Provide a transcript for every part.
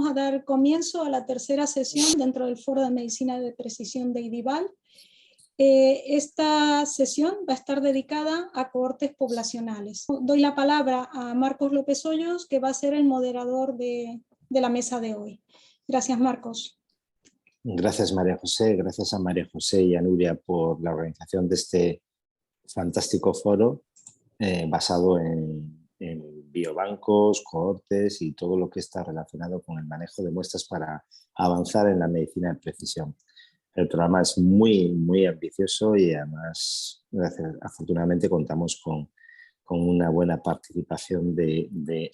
vamos a dar comienzo a la tercera sesión dentro del Foro de Medicina de Precisión de IDIVAL. Esta sesión va a estar dedicada a cohortes poblacionales. Doy la palabra a Marcos López Hoyos, que va a ser el moderador de la mesa de hoy. Gracias, Marcos. Gracias, María José. Gracias a María José y a Nuria por la organización de este fantástico foro basado en biobancos, cohortes y todo lo que está relacionado con el manejo de muestras para avanzar en la medicina de precisión. El programa es muy ambicioso y además, afortunadamente, contamos con una buena participación de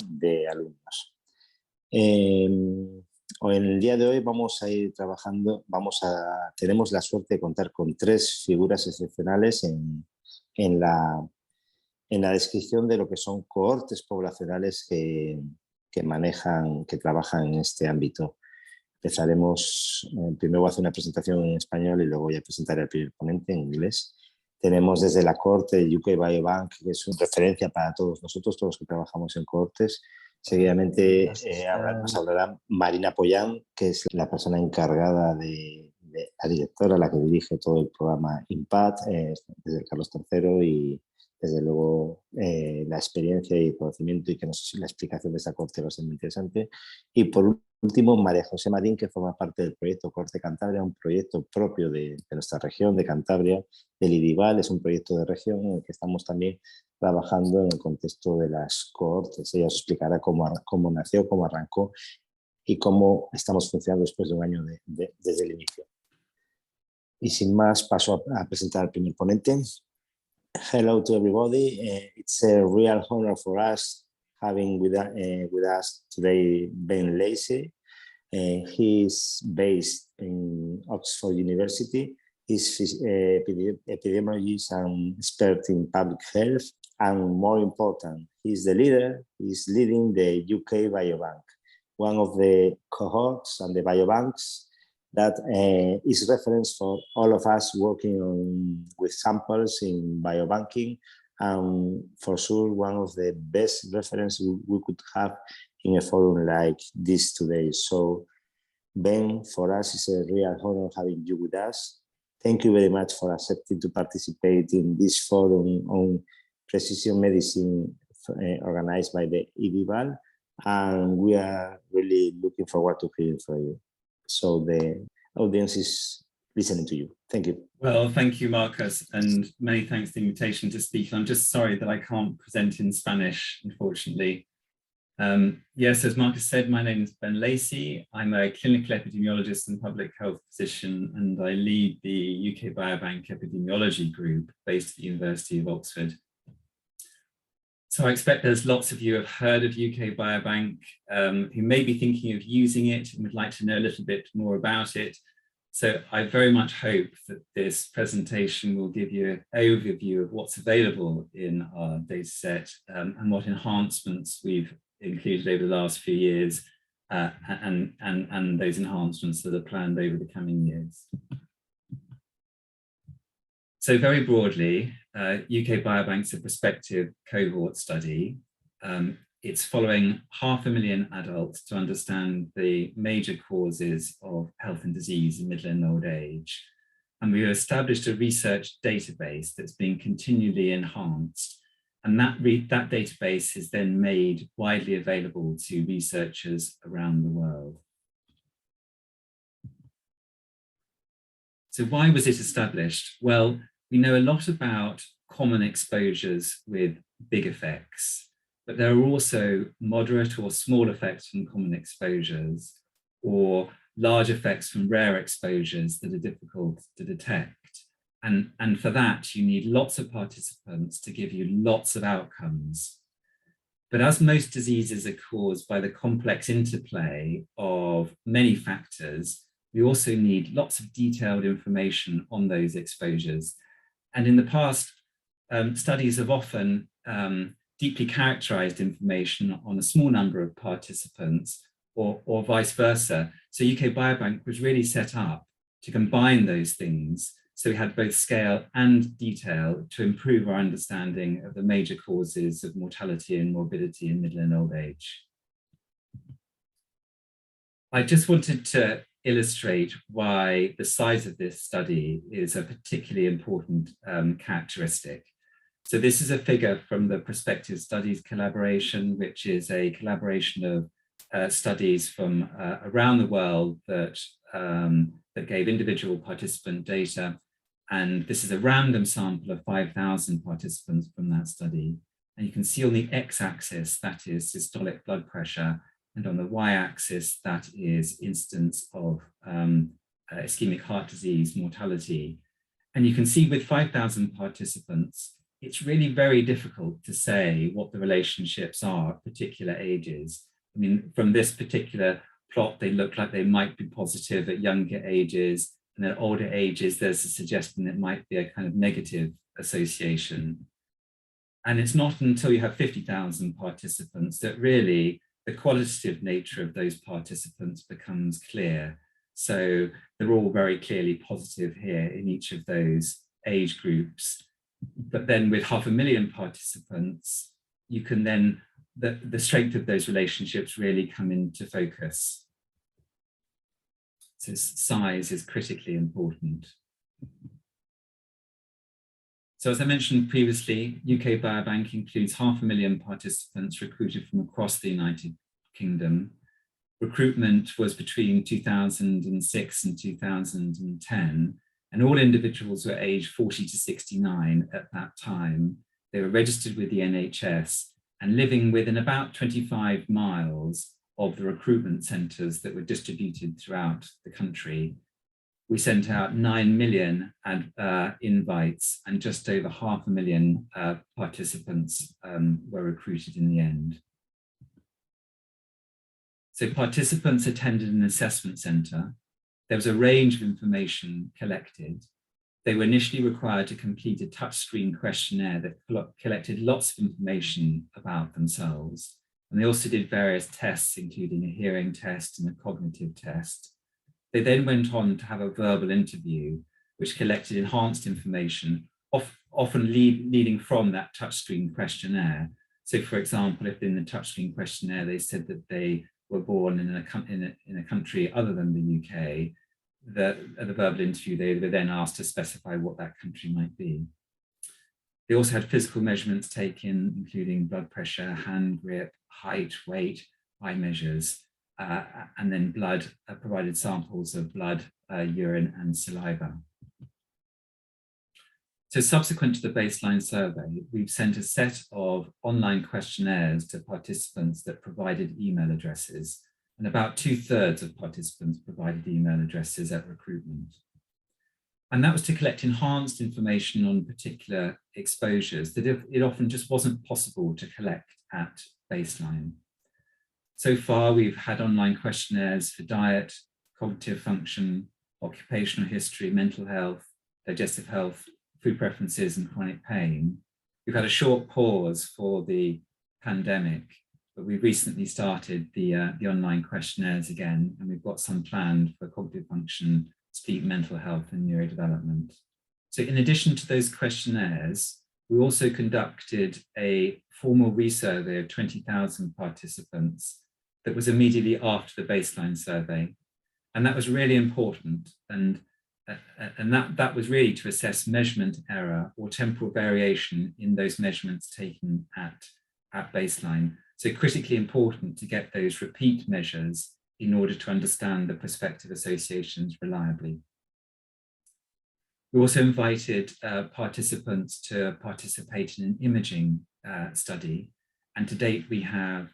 alumnos. En el día de hoy vamos a ir trabajando, tenemos la suerte de contar con 3 figuras excepcionales en la descripción de lo que son cohortes poblacionales que trabajan en este ámbito. Empezaremos, primero voy a hacer una presentación en español y luego voy a presentar al primer ponente en inglés. Tenemos desde la cohorte de UK Biobank, que es una referencia para todos nosotros, todos los que trabajamos en cohortes. Seguidamente nos hablará Marina Pollán, que es la persona encargada la directora, la que dirige todo el programa IMPACT desde el Carlos III y desde luego la experiencia y el conocimiento y la explicación de esta cohorte va a ser muy interesante. Y por último, María José Marín, que forma parte del proyecto Cohorte Cantabria, un proyecto propio de nuestra región de Cantabria, del IDIVAL, es un proyecto de región en el que estamos también trabajando en el contexto de las cohortes. Ella os explicará cómo nació, cómo arrancó y cómo estamos funcionando después de un año desde el inicio. Y sin más, paso a presentar al primer ponente. Hello to everybody. It's a real honor for us having with us today Ben Lacey. He is based in Oxford University. He's epidemiologist and expert in public health, and more important, he's leading the UK Biobank, one of the cohorts and the biobanks that is reference for all of us working with samples in biobanking, and for sure one of the best references we could have in a forum like this today. So Ben, for us it's a real honor having you with us. Thank you very much for accepting to participate in this forum on precision medicine organized by the IDIVAL, and we are really looking forward to hearing from you. So the audience is listening to you. Thank you. Well, thank you, Marcos, and many thanks for the invitation to speak. I'm just sorry that I can't present in Spanish, unfortunately. Yes, as Marcos said, my name is Ben Lacey. I'm a clinical epidemiologist and public health physician, and I lead the UK Biobank Epidemiology Group based at the University of Oxford. So I expect there's lots of you have heard of UK Biobank who may be thinking of using it and would like to know a little bit more about it. So I very much hope that this presentation will give you an overview of what's available in our data set and what enhancements we've included over the last few years and those enhancements that are planned over the coming years. So very broadly, UK Biobank's a prospective cohort study. It's following 500,000 adults to understand the major causes of health and disease in middle and old age. And we've established a research database that's being continually enhanced. And that database is then made widely available to researchers around the world. So why was it established? Well, we know a lot about common exposures with big effects, but there are also moderate or small effects from common exposures or large effects from rare exposures that are difficult to detect. And for that, you need lots of participants to give you lots of outcomes. But as most diseases are caused by the complex interplay of many factors, we also need lots of detailed information on those exposures. And in the past, studies have often deeply characterized information on a small number of participants or vice versa. So UK Biobank was really set up to combine those things. So we had both scale and detail to improve our understanding of the major causes of mortality and morbidity in middle and old age. I just wanted to illustrate why the size of this study is a particularly important characteristic. So this is a figure from the Prospective Studies collaboration, which is a collaboration of studies from around the world that gave individual participant data. And this is a random sample of 5,000 participants from that study. And you can see on the x-axis, that is systolic blood pressure, and on the y-axis, that is incidence of ischemic heart disease mortality. And you can see with 5,000 participants, it's really very difficult to say what the relationships are at particular ages. I mean, from this particular plot, they look like they might be positive at younger ages, and at older ages, there's a suggestion it might be a kind of negative association. And it's not until you have 50,000 participants that really the qualitative nature of those participants becomes clear. So they're all very clearly positive here in each of those age groups. But then with 500,000 participants, you can then, the strength of those relationships really come into focus. So size is critically important. So as I mentioned previously, UK Biobank includes 500,000 participants recruited from across the United Kingdom. Recruitment was between 2006 and 2010, and all individuals were aged 40 to 69 at that time. They were registered with the NHS and living within about 25 miles of the recruitment centres that were distributed throughout the country. We sent out 9 million invites, and just over 500,000 participants were recruited in the end. So participants attended an assessment centre. There was a range of information collected. They were initially required to complete a touchscreen questionnaire that collected lots of information about themselves. And they also did various tests, including a hearing test and a cognitive test. They then went on to have a verbal interview, which collected enhanced information, often leading from that touchscreen questionnaire. So for example, if in the touchscreen questionnaire, they said that they were born in a country other than the UK, at the verbal interview, they were then asked to specify what that country might be. They also had physical measurements taken, including blood pressure, hand grip, height, weight, eye measures, and then blood, provided samples of blood, urine, and saliva. So subsequent to the baseline survey, we've sent a set of online questionnaires to participants that provided email addresses, and about 2/3 of participants provided email addresses at recruitment. And that was to collect enhanced information on particular exposures that it often just wasn't possible to collect at baseline. So far, we've had online questionnaires for diet, cognitive function, occupational history, mental health, digestive health, food preferences, and chronic pain. We've had a short pause for the pandemic, but we've recently started the online questionnaires again, and we've got some planned for cognitive function, sleep, mental health, and neurodevelopment. So in addition to those questionnaires, we also conducted a formal resurvey of 20,000 participants that was immediately after the baseline survey. And that was really important. And that was really to assess measurement error or temporal variation in those measurements taken at baseline. So critically important to get those repeat measures in order to understand the prospective associations reliably. We also invited participants to participate in an imaging study. And to date, we have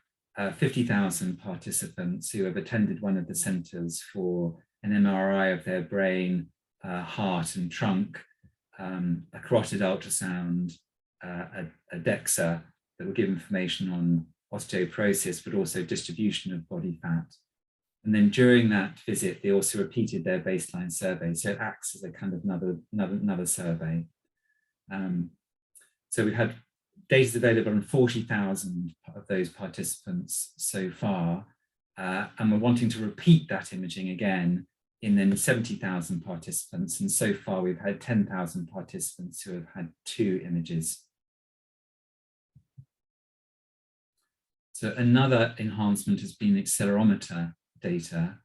50,000 participants who have attended one of the centres for an MRI of their brain, heart and trunk, a carotid ultrasound, a DEXA that will give information on osteoporosis, but also distribution of body fat. And then during that visit, they also repeated their baseline survey. So it acts as a kind of another survey. So we've had data available on 40,000 of those participants so far. And we're wanting to repeat that imaging again in then 70,000 participants. And so far we've had 10,000 participants who have had 2 images. So another enhancement has been accelerometer data.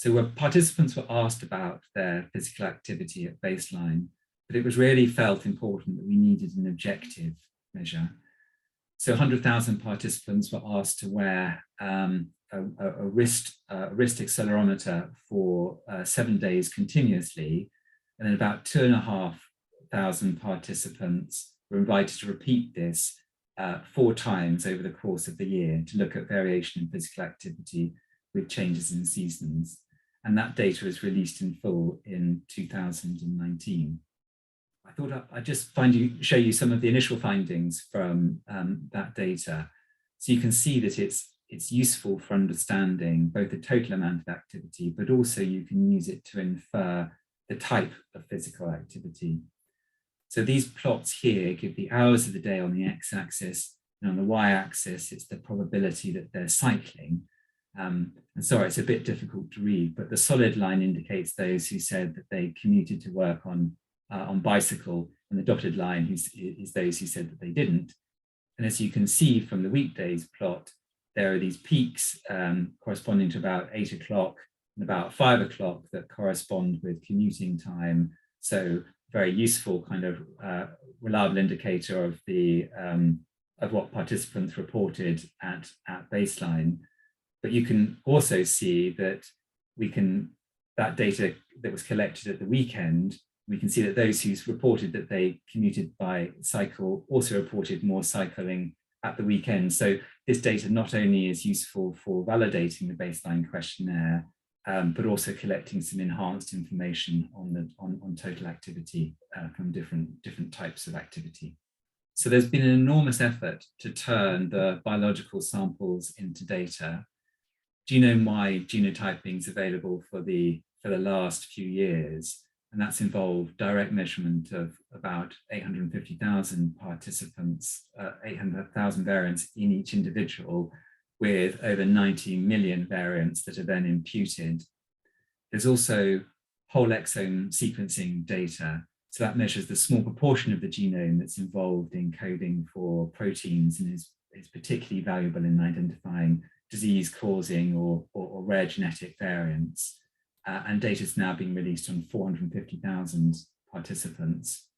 So where participants were asked about their physical activity at baseline, but it was really felt important that we needed an objective measure. So 100,000 participants were asked to wear a wrist accelerometer for 7 days continuously, and then about 2,500 participants were invited to repeat this 4 times over the course of the year to look at variation in physical activity with changes in seasons. And that data was released in full in 2019. I thought I'd just show you some of the initial findings from that data. So you can see that it's useful for understanding both the total amount of activity, but also you can use it to infer the type of physical activity. So these plots here give the hours of the day on the x-axis, and on the y-axis, it's the probability that they're cycling. And sorry, it's a bit difficult to read, but the solid line indicates those who said that they commuted to work on bicycle, and the dotted line is those who said that they didn't. And as you can see from the weekdays plot, there are these peaks corresponding to about 8 o'clock and about 5 o'clock that correspond with commuting time. So very useful kind of reliable indicator of the of what participants reported at baseline. But you can also see that that data that was collected at the weekend, we can see that those who reported that they commuted by cycle also reported more cycling at the weekend. So this data not only is useful for validating the baseline questionnaire, but also collecting some enhanced information on total activity from different types of activity. So there's been an enormous effort to turn the biological samples into data. Genome-wide genotyping is available for the last few years, and that's involved direct measurement of about 850,000 participants, 800,000 variants in each individual, with over 90 million variants that are then imputed. There's also whole exome sequencing data. So that measures the small proportion of the genome that's involved in coding for proteins and is particularly valuable in identifying disease-causing or rare genetic variants. And data is now being released on 450,000 participants.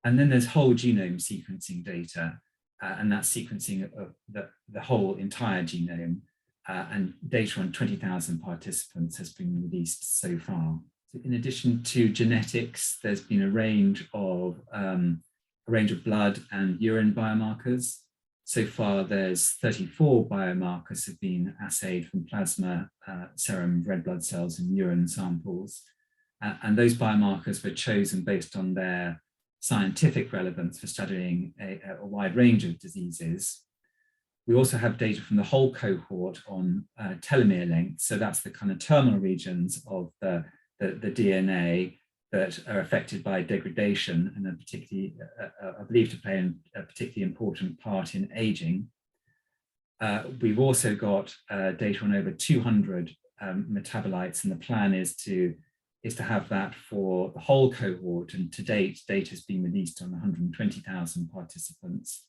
And then there's whole genome sequencing data, and that's sequencing of the whole entire genome, and data on 20,000 participants has been released so far. So in addition to genetics, there's been a range of blood and urine biomarkers. So far, there's 34 biomarkers have been assayed from plasma, serum, red blood cells, and urine samples. And those biomarkers were chosen based on their scientific relevance for studying a wide range of diseases. We also have data from the whole cohort on telomere length. So that's the kind of terminal regions of the DNA that are affected by degradation and are believed to play a particularly important part in aging. We've also got data on over 200 metabolites, and the plan is to have that for the whole cohort. And to date, data has been released on 120,000 participants.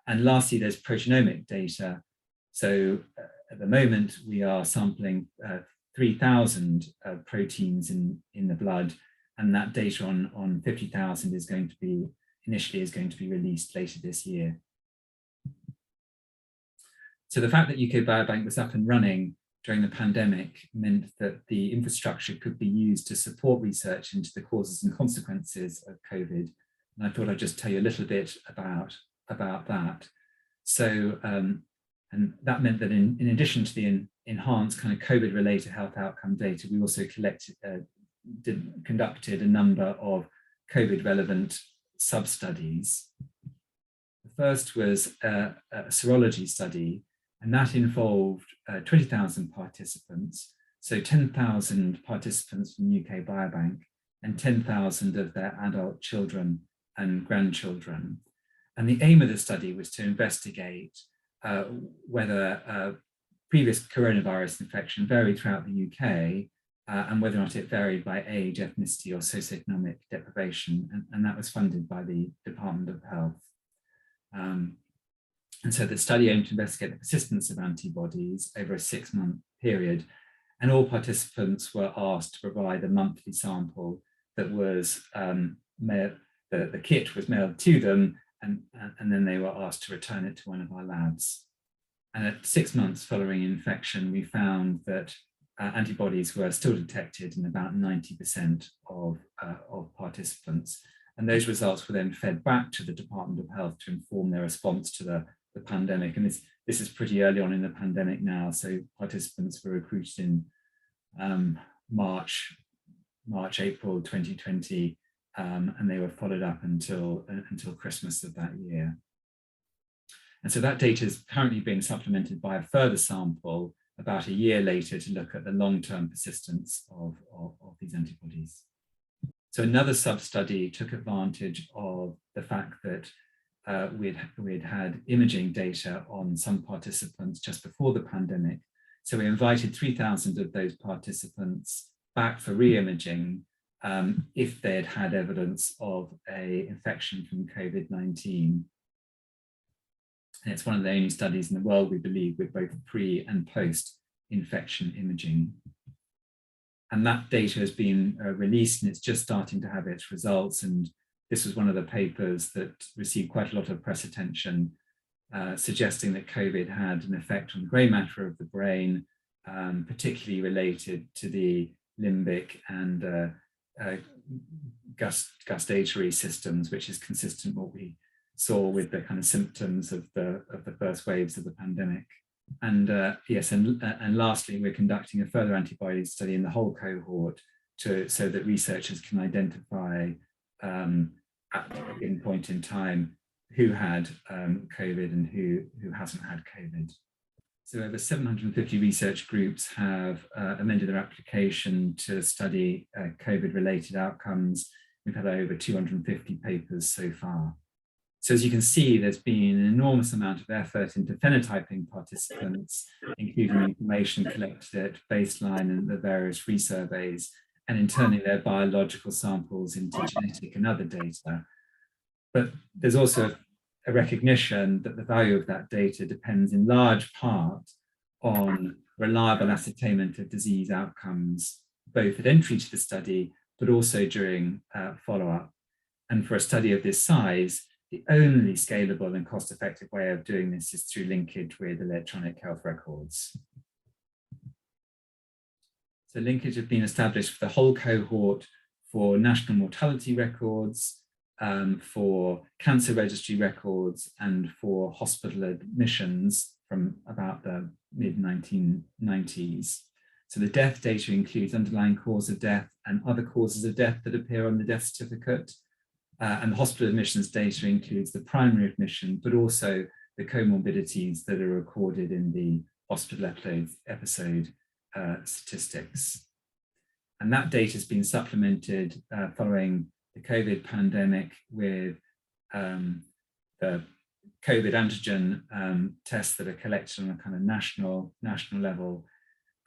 And lastly, there's proteomic data. So at the moment, we are sampling 3,000 proteins in the blood, and that data on 50,000 is going to be released later this year. So the fact that UK Biobank was up and running during the pandemic meant that the infrastructure could be used to support research into the causes and consequences of COVID. And I thought I'd just tell you a little bit about that. So, and that meant that in addition to the enhanced kind of COVID-related health outcome data, we also conducted a number of COVID-relevant sub-studies. The first was a serology study, and that involved 20,000 participants, so 10,000 participants from UK Biobank and 10,000 of their adult children and grandchildren. And the aim of the study was to investigate whether previous coronavirus infection varied throughout the UK and whether or not it varied by age, ethnicity, or socioeconomic deprivation. And that was funded by the Department of Health. And so the study aimed to investigate the persistence of antibodies over a 6-month period. And all participants were asked to provide a monthly sample that was the kit was mailed to them, and then they were asked to return it to one of our labs. And at 6 months following infection, we found that antibodies were still detected in about 90% of participants. And those results were then fed back to the Department of Health to inform their response to the pandemic. And this is pretty early on in the pandemic now. So participants were recruited in March, April 2020, and they were followed up until Christmas of that year. And so that data is currently being supplemented by a further sample about a year later to look at the long-term persistence of these antibodies. So another sub-study took advantage of the fact that we'd had imaging data on some participants just before the pandemic. So we invited 3,000 of those participants back for re-imaging if they had had evidence of an infection from COVID-19. And it's one of the only studies in the world, we believe, with both pre and post-infection imaging. And that data has been released, and it's just starting to have its results. And this was one of the papers that received quite a lot of press attention, suggesting that COVID had an effect on the grey matter of the brain, particularly related to the limbic and gustatory systems, which is consistent with what we saw with the kind of symptoms of the first waves of the pandemic. And yes, and lastly, we're conducting a further antibody study in the whole cohort so that researchers can identify at a given point in time who had COVID and who hasn't had COVID. So over 750 research groups have amended their application to study COVID-related outcomes. We've had over 250 papers so far. So as you can see, there's been an enormous amount of effort into phenotyping participants, including information collected at baseline and the various resurveys, and in turning their biological samples into genetic and other data. But there's also a recognition that the value of that data depends in large part on reliable ascertainment of disease outcomes, both at entry to the study, but also during follow-up. And for a study of this size, the only scalable and cost-effective way of doing this is through linkage with electronic health records. So linkage has been established for the whole cohort for national mortality records, for cancer registry records, and for hospital admissions from about the mid-1990s. So the death data includes underlying cause of death and other causes of death that appear on the death certificate. And the hospital admissions data includes the primary admission, but also the comorbidities that are recorded in the hospital episode statistics. And that data has been supplemented following the COVID pandemic with the COVID antigen tests that are collected on a kind of national level,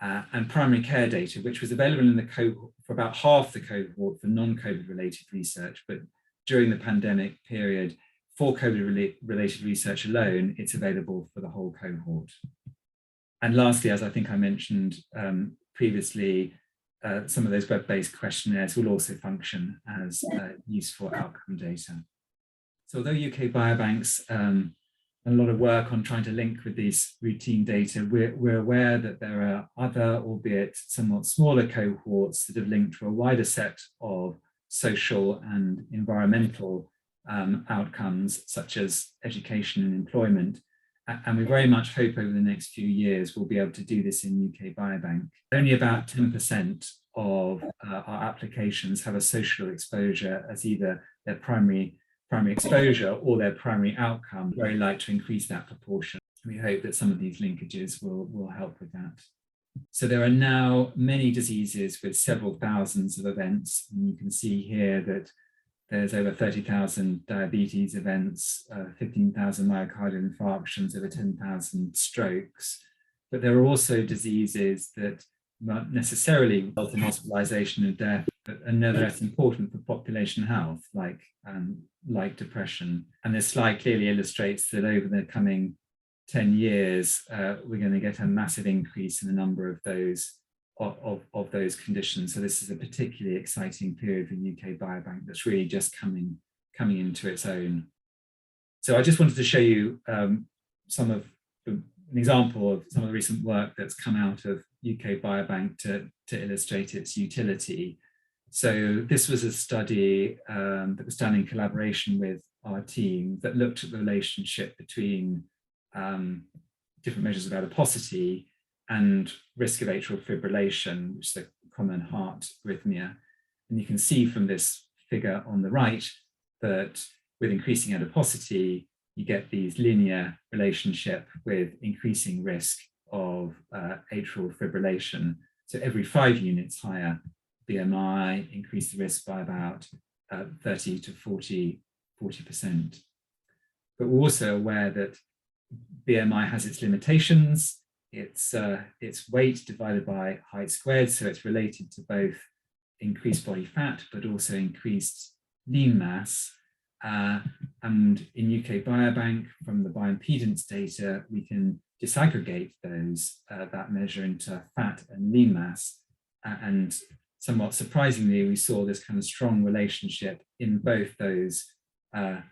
and primary care data, which was available in the cohort for about half the cohort for non-COVID related research, but during the pandemic period, for COVID-related research alone, it's available for the whole cohort. And lastly, as I think I mentioned previously, some of those web-based questionnaires will also function as useful outcome data. So although UK Biobanks done a lot of work on trying to link with these routine data, we're aware that there are other, albeit somewhat smaller cohorts that have linked to a wider set of social and environmental outcomes, such as education and employment. And we very much hope over the next few years we'll be able to do this in UK Biobank. Only about 10% of our applications have a social exposure as either their primary exposure or their primary outcome. We'd very like to increase that proportion. We hope that some of these linkages will help with that. So there are now many diseases with several thousands of events. And you can see here that there's over 30,000 diabetes events, 15,000 myocardial infarctions, over 10,000 strokes. But there are also diseases that not necessarily result in hospitalization and death, but are nevertheless important for population health, like depression. And this slide clearly illustrates that over the coming 10 years, we're going to get a massive increase in the number of those of those conditions. So this is a particularly exciting period for UK Biobank that's really just coming into its own. So I just wanted to show you an example of some of the recent work that's come out of UK Biobank to illustrate its utility. So this was a study that was done in collaboration with our team that looked at the relationship between different measures of adiposity and risk of atrial fibrillation, which is a common heart arrhythmia. And you can see from this figure on the right that with increasing adiposity, you get these linear relationship with increasing risk of atrial fibrillation. So every 5 units higher BMI increased the risk by about 30 to 40%. But we're also aware that BMI has its limitations. It's weight divided by height squared, so it's related to both increased body fat, but also increased lean mass. And in UK Biobank, from the bioimpedance data, we can disaggregate that measure into fat and lean mass. And somewhat surprisingly, we saw this kind of strong relationship in both those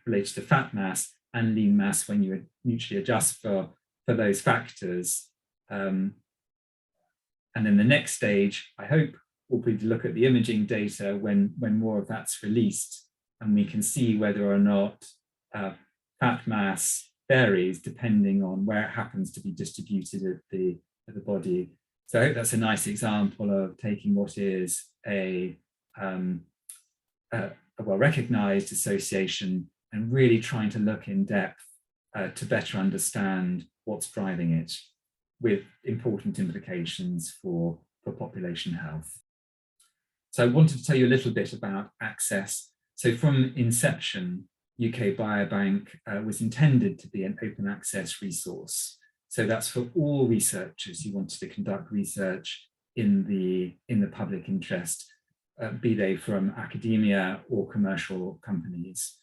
related to fat mass and lean mass when you mutually adjust for those factors. And then the next stage, I hope, will be to look at the imaging data when more of that's released, and we can see whether or not fat mass varies depending on where it happens to be distributed at the body. So I hope that's a nice example of taking what is a well-recognized association and really trying to look in depth to better understand what's driving it, with important implications for population health. So I wanted to tell you a little bit about access. So from inception, UK Biobank was intended to be an open access resource. So that's for all researchers who wanted to conduct research in the public interest, be they from academia or commercial companies.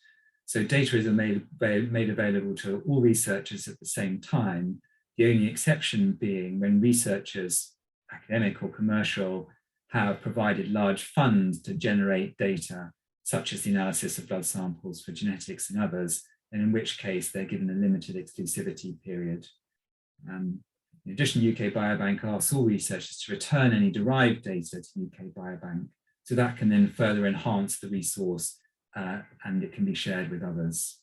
So data is made available to all researchers at the same time, the only exception being when researchers, academic or commercial, have provided large funds to generate data, such as the analysis of blood samples for genetics and others, and in which case they're given a limited exclusivity period. In addition, UK Biobank asks all researchers to return any derived data to UK Biobank, so that can then further enhance the resource and it can be shared with others.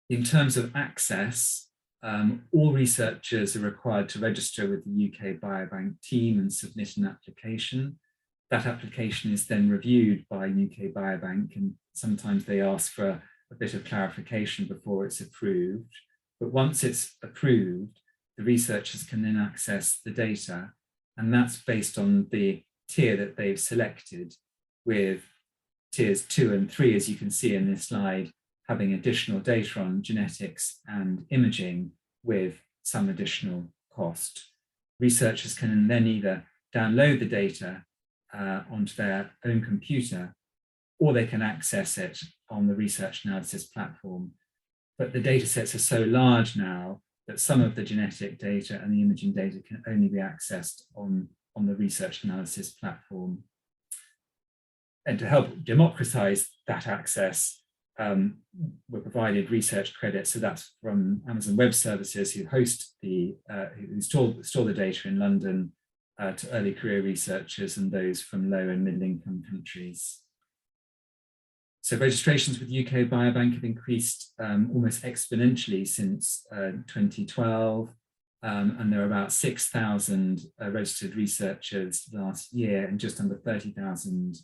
In terms of access, all researchers are required to register with the UK Biobank team and submit an application. That application is then reviewed by UK Biobank, and sometimes they ask for a bit of clarification before it's approved. But once it's approved, the researchers can then access the data, and that's based on the tier that they've selected, with tiers 2 and 3, as you can see in this slide, having additional data on genetics and imaging with some additional cost. Researchers can then either download the data onto their own computer, or they can access it on the research analysis platform. But the data sets are so large now that some of the genetic data and the imaging data can only be accessed on the research analysis platform. And to help democratize that access, we're provided research credits. So that's from Amazon Web Services, who host who store the data in London, to early career researchers and those from low and middle income countries. So registrations with UK Biobank have increased almost exponentially since 2012. And there are about 6,000 registered researchers last year, and just under 30,000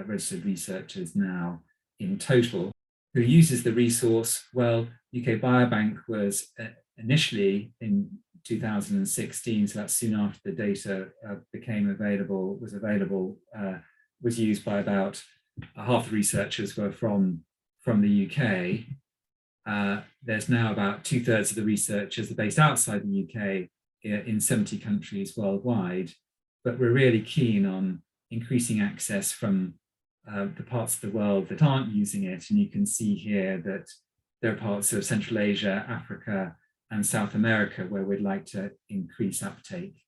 registered researchers now in total. Who uses the resource? Well, UK Biobank was initially in 2016, so that's soon after the data was used by about half the researchers were from the UK. There's now about 2/3 of the researchers are based outside the UK in 70 countries worldwide, but we're really keen on increasing access from the parts of the world that aren't using it. And you can see here that there are parts of Central Asia, Africa, and South America where we'd like to increase uptake.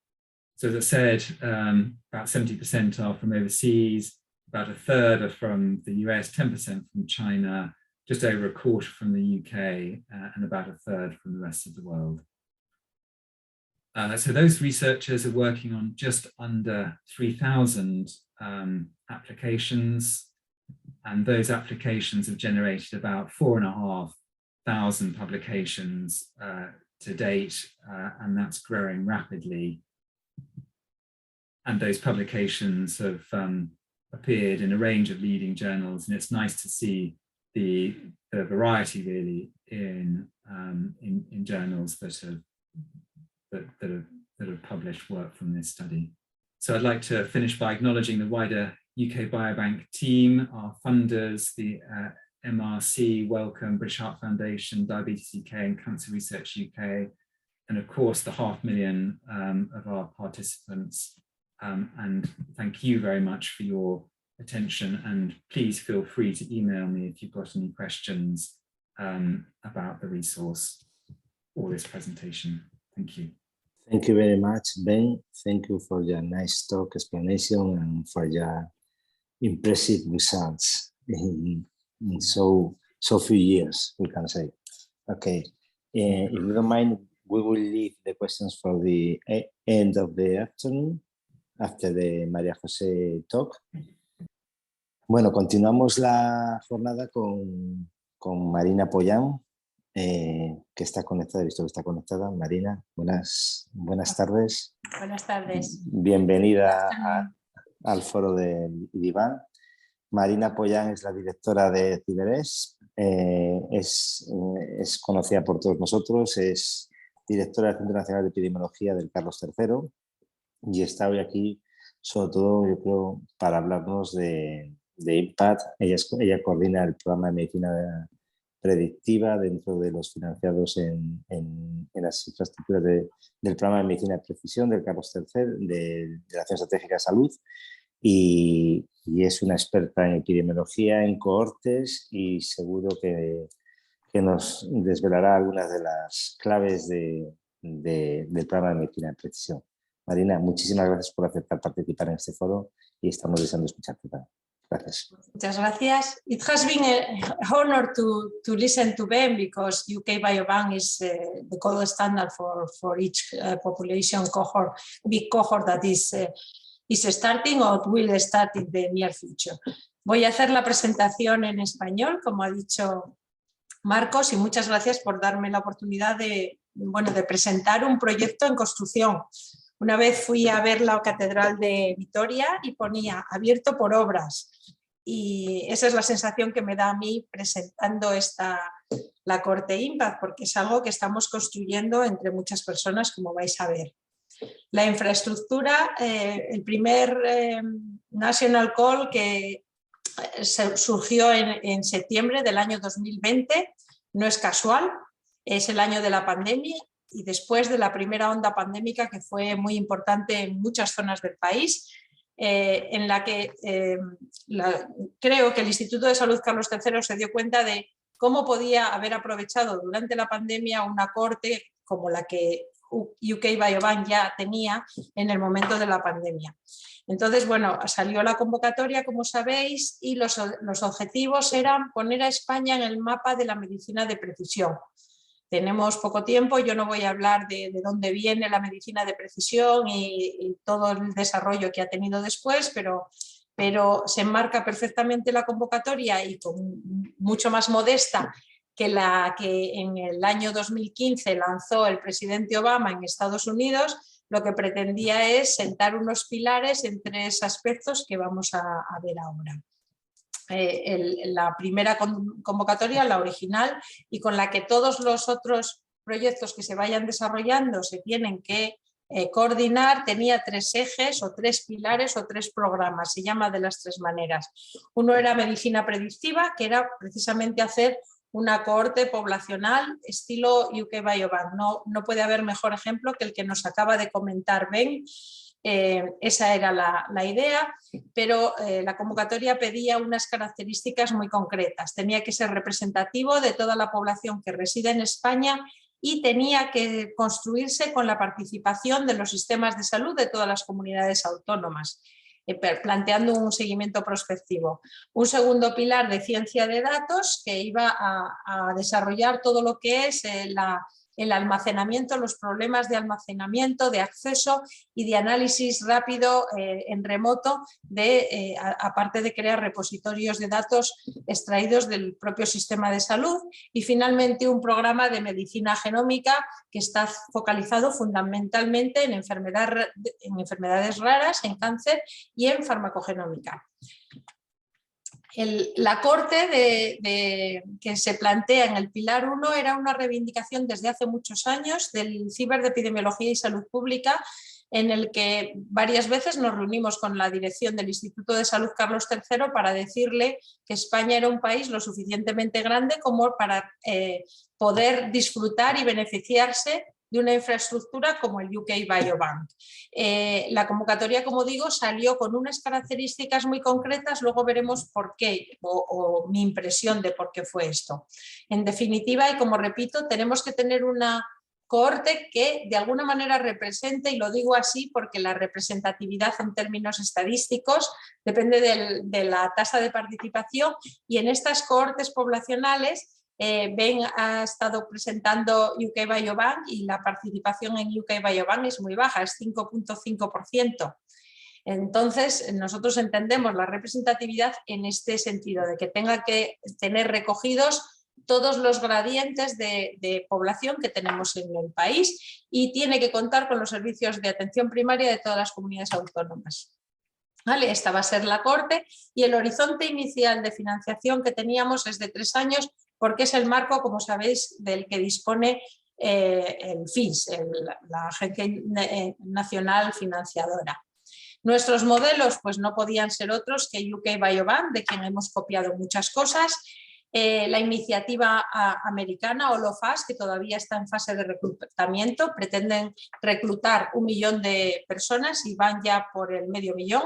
So as I said, about 70% are from overseas, about a third are from the US, 10% from China, just over a quarter from the UK, and about a third from the rest of the world. So those researchers are working on just under 3,000 applications, and those applications have generated about 4,500 publications to date, and that's growing rapidly. And those publications have appeared in a range of leading journals, and it's nice to see the variety really in journals that have published work from this study. So I'd like to finish by acknowledging the wider UK Biobank team, our funders, the MRC, Wellcome, British Heart Foundation, Diabetes UK and Cancer Research UK, and of course the 500,000 of our participants. And thank you very much for your attention, and please feel free to email me if you've got any questions about the resource or this presentation. Thank you. Thank you very much, Ben. Thank you for your nice talk, explanation, and for your impressive results in so few years, we can say. Okay, if you don't mind, we will leave the questions for the end of the afternoon, after the María José talk. Bueno, continuamos la jornada con Marina Pollán, que está conectada, he visto que está conectada. Marina, buenas tardes. Buenas tardes. Bienvenida al foro de IDIBAN. Marina Pollán es la directora de CiberES, es conocida por todos nosotros, es directora del Centro Nacional de Epidemiología del Carlos III y está hoy aquí sobre todo, yo creo, para hablarnos de IMPACT. Ella coordina el programa de medicina predictiva dentro de los financiados en las infraestructuras del programa de medicina de precisión del Carlos III, de la Acción Estratégica de Salud, y es una experta en epidemiología, en cohortes, y seguro que nos desvelará algunas de las claves del programa de medicina de precisión. Marina, muchísimas gracias por aceptar participar en este foro y estamos deseando escucharte. Gracias. Muchas gracias. It has been an honor to listen to Ben, because UK Biobank is the gold standard for each population cohort, big cohort that is starting or will start in the near future. Voy a hacer la presentación en español, como ha dicho Marcos, y muchas gracias por darme la oportunidad de presentar un proyecto en construcción. Una vez fui a ver la Catedral de Vitoria y ponía abierto por obras, y esa es la sensación que me da a mí presentando la Cohorte IMPACT, porque es algo que estamos construyendo entre muchas personas, como vais a ver. La infraestructura, el primer National Call que surgió en septiembre del año 2020, no es casual, es el año de la pandemia, y después de la primera onda pandémica que fue muy importante en muchas zonas del país, en la que creo que el Instituto de Salud Carlos III se dio cuenta de cómo podía haber aprovechado durante la pandemia una cohorte como la que UK Biobank ya tenía en el momento de la pandemia. Entonces, bueno, salió la convocatoria, como sabéis, y los objetivos eran poner a España en el mapa de la medicina de precisión. Tenemos poco tiempo, yo no voy a hablar de dónde viene la medicina de precisión y todo el desarrollo que ha tenido después, pero se enmarca perfectamente la convocatoria, y con mucho más modesta que la que en el año 2015 lanzó el presidente Obama en Estados Unidos. Lo que pretendía es sentar unos pilares en 3 aspectos que vamos a ver ahora. La primera convocatoria, la original, y con la que todos los otros proyectos que se vayan desarrollando se tienen que coordinar, tenía 3 ejes o 3 pilares o 3 programas, se llama de las 3 maneras. Uno era medicina predictiva, que era precisamente hacer una cohorte poblacional estilo UK Biobank. No puede haber mejor ejemplo que el que nos acaba de comentar Ben. Esa era la idea, pero la convocatoria pedía unas características muy concretas. Tenía que ser representativo de toda la población que reside en España y tenía que construirse con la participación de los sistemas de salud de todas las comunidades autónomas, planteando un seguimiento prospectivo. Un segundo pilar de ciencia de datos que iba a desarrollar todo lo que es el almacenamiento, los problemas de almacenamiento, de acceso y de análisis rápido en remoto, aparte de crear repositorios de datos extraídos del propio sistema de salud. Y finalmente un programa de medicina genómica que está focalizado fundamentalmente en enfermedades raras, en cáncer y en farmacogenómica. La corte que se plantea en el Pilar 1 era una reivindicación desde hace muchos años del Ciber de Epidemiología y Salud Pública, en el que varias veces nos reunimos con la dirección del Instituto de Salud Carlos III para decirle que España era un país lo suficientemente grande como para poder disfrutar y beneficiarse de una infraestructura como el UK Biobank. La convocatoria, como digo, salió con unas características muy concretas, luego veremos por qué o mi impresión de por qué fue esto. En definitiva, y como repito, tenemos que tener una cohorte que de alguna manera represente, y lo digo así porque la representatividad en términos estadísticos depende de la tasa de participación, y en estas cohortes poblacionales Ben ha estado presentando UK Biobank y la participación en UK Biobank es muy baja, es 5.5%. Entonces, nosotros entendemos la representatividad en este sentido, de que tenga que tener recogidos todos los gradientes de población que tenemos en el país y tiene que contar con los servicios de atención primaria de todas las comunidades autónomas. ¿Vale? Esta va a ser la corte y el horizonte inicial de financiación que teníamos es de 3 años porque es el marco, como sabéis, del que dispone el FIS, la Agencia Nacional Financiadora. Nuestros modelos pues, no podían ser otros que UK Biobank, de quien hemos copiado muchas cosas, la iniciativa americana OLOFAS, que todavía está en fase de reclutamiento, pretenden reclutar 1 millón de personas y van ya por el medio millón.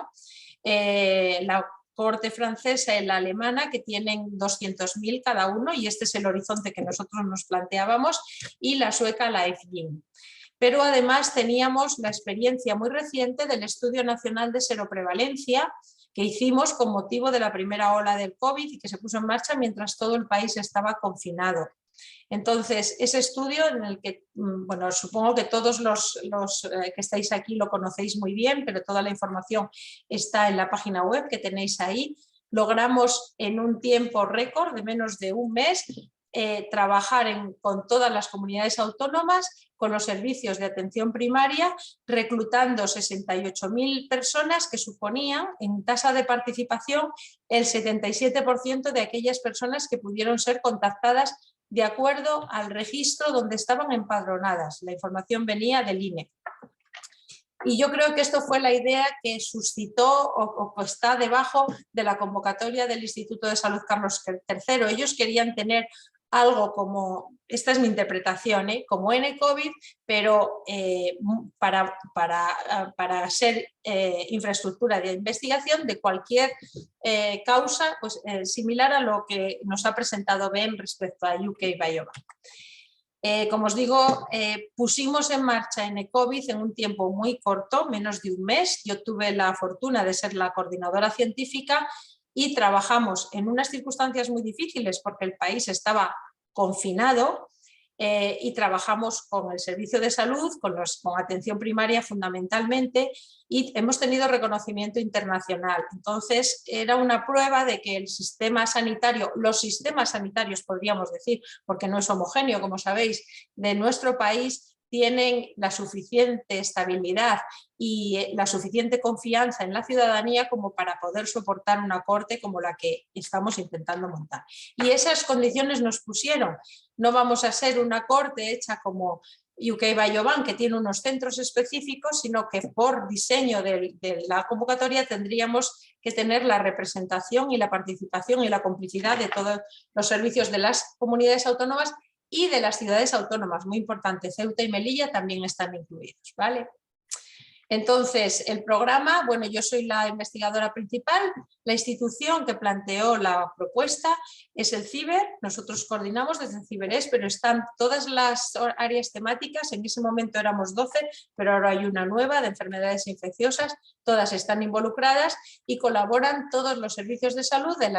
La cohorte francesa y la alemana, que tienen 200.000 cada uno, y este es el horizonte que nosotros nos planteábamos, y la sueca, la EFGIN. Pero además teníamos la experiencia muy reciente del Estudio Nacional de Seroprevalencia, que hicimos con motivo de la primera ola del COVID y que se puso en marcha mientras todo el país estaba confinado. Entonces, ese estudio en el que, bueno, supongo que todos los que estáis aquí lo conocéis muy bien, pero toda la información está en la página web que tenéis ahí. Logramos en un tiempo récord de menos de un mes trabajar con todas las comunidades autónomas, con los servicios de atención primaria, reclutando 68.000 personas que suponían en tasa de participación el 77% de aquellas personas que pudieron ser contactadas de acuerdo al registro donde estaban empadronadas. La información venía del INE. Y yo creo que esto fue la idea que suscitó o está debajo de la convocatoria del Instituto de Salud Carlos III. Ellos querían tener algo como, esta es mi interpretación, como N-COVID, pero para ser infraestructura de investigación de cualquier causa, pues, similar a lo que nos ha presentado Ben respecto a UK Biobank. Como os digo, pusimos en marcha N-COVID en un tiempo muy corto, menos de un mes. Yo tuve la fortuna de ser la coordinadora científica y trabajamos en unas circunstancias muy difíciles porque el país estaba confinado y trabajamos con el servicio de salud, con atención primaria fundamentalmente, y hemos tenido reconocimiento internacional. Entonces era una prueba de que el sistema sanitario, los sistemas sanitarios podríamos decir, porque no es homogéneo, como sabéis, de nuestro país, tienen la suficiente estabilidad y la suficiente confianza en la ciudadanía como para poder soportar una corte como la que estamos intentando montar. Y esas condiciones nos pusieron. No vamos a ser una corte hecha como UK Biobank, que tiene unos centros específicos, sino que por diseño de la convocatoria tendríamos que tener la representación y la participación y la complicidad de todos los servicios de las comunidades autónomas y de las ciudades autónomas, muy importante, Ceuta y Melilla también están incluidos, ¿vale? Entonces, el programa, bueno, yo soy la investigadora principal, la institución que planteó la propuesta es el CIBER, nosotros coordinamos desde el CIBERES, pero están todas las áreas temáticas, en ese momento éramos 12, pero ahora hay una nueva de enfermedades infecciosas, todas están involucradas y colaboran todos los servicios de salud de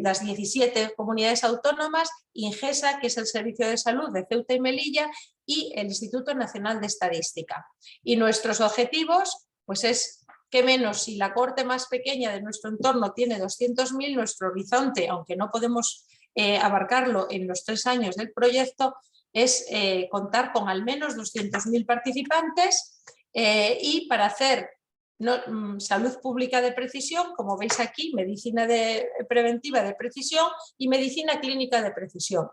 las 17 comunidades autónomas, INGESA, que es el Servicio de Salud de Ceuta y Melilla, y el Instituto Nacional de Estadística. Y nuestros objetivos, pues es que menos si la cohorte más pequeña de nuestro entorno tiene 200.000, nuestro horizonte, aunque no podemos abarcarlo en los 3 años del proyecto, es contar con al menos 200.000 participantes y para hacer salud pública de precisión, como veis aquí, medicina preventiva de precisión y medicina clínica de precisión.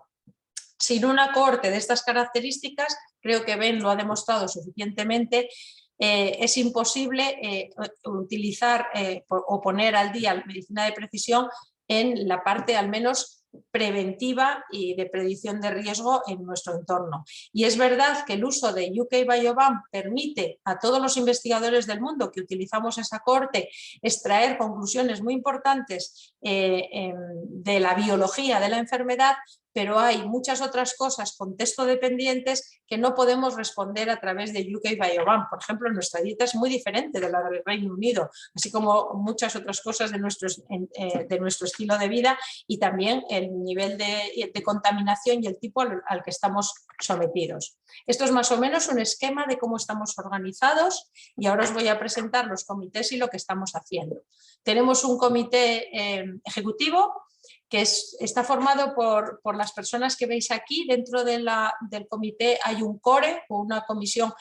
Sin una cohorte de estas características, creo que Ben lo ha demostrado suficientemente, es imposible utilizar o poner al día la medicina de precisión en la parte al menos preventiva y de predicción de riesgo en nuestro entorno. Y es verdad que el uso de UK Biobank permite a todos los investigadores del mundo que utilizamos esa cohorte extraer conclusiones muy importantes de la biología de la enfermedad, pero hay muchas otras cosas contexto dependientes que no podemos responder a través de UK Biobank. Por ejemplo, nuestra dieta es muy diferente de la del Reino Unido, así como muchas otras cosas de nuestro estilo de vida y también el nivel de contaminación y el tipo al que estamos sometidos. Esto es más o menos un esquema de cómo estamos organizados y ahora os voy a presentar los comités y lo que estamos haciendo. Tenemos un comité ejecutivo que está formado por las personas que veis aquí. Dentro del comité hay un core o una comisión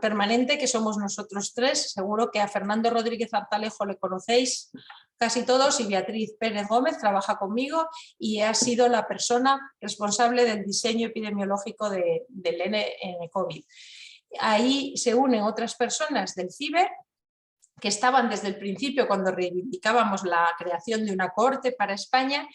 permanente que somos nosotros 3. Seguro que a Fernando Rodríguez Artalejo le conocéis casi todos y Beatriz Pérez Gómez trabaja conmigo y ha sido la persona responsable del diseño epidemiológico del N-COVID. Ahí se unen otras personas del CIBER que estaban desde el principio cuando reivindicábamos la creación de una cohorte para España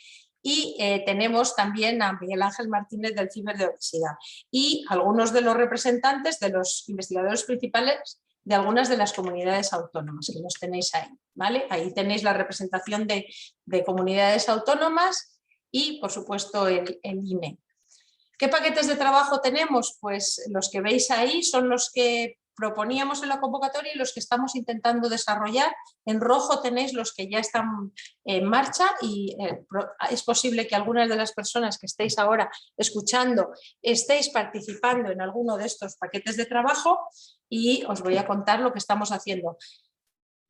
y tenemos también a Miguel Ángel Martínez del CIBER de Obesidad y algunos de los representantes de los investigadores principales de algunas de las comunidades autónomas que los tenéis ahí, ¿vale? Ahí tenéis la representación de comunidades autónomas y por supuesto el INE. ¿Qué paquetes de trabajo tenemos? Pues los que veis ahí son los que proponíamos en la convocatoria y los que estamos intentando desarrollar. En rojo tenéis los que ya están en marcha y es posible que algunas de las personas que estéis ahora escuchando estéis participando en alguno de estos paquetes de trabajo y os voy a contar lo que estamos haciendo.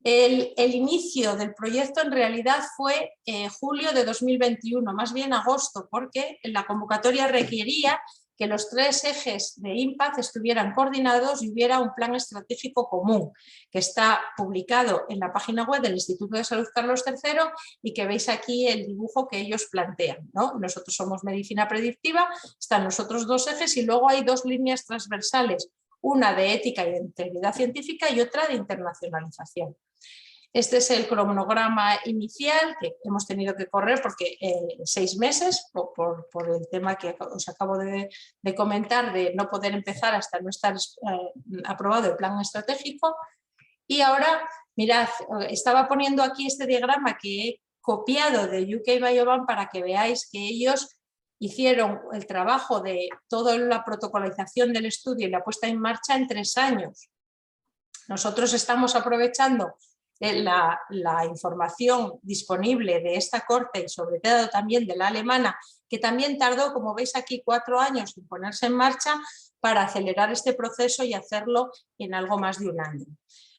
El inicio del proyecto en realidad fue julio de 2021, más bien agosto, porque la convocatoria requería que los 3 ejes de INPAZ estuvieran coordinados y hubiera un plan estratégico común que está publicado en la página web del Instituto de Salud Carlos III y que veis aquí el dibujo que ellos plantean, ¿no? Nosotros somos medicina predictiva, están los otros 2 ejes y luego hay 2 líneas transversales, una de ética y de integridad científica y otra de internacionalización. Este es el cronograma inicial que hemos tenido que correr porque 6 meses por el tema que os acabo de comentar de no poder empezar hasta no estar aprobado el plan estratégico. Y ahora, mirad, estaba poniendo aquí este diagrama que he copiado de UK Biobank para que veáis que ellos hicieron el trabajo de toda la protocolización del estudio y la puesta en marcha en 3 años. Nosotros estamos aprovechando la información disponible de esta cohorte y sobre todo también de la alemana, que también tardó, como veis aquí, 4 años en ponerse en marcha para acelerar este proceso y hacerlo en algo más de 1 año.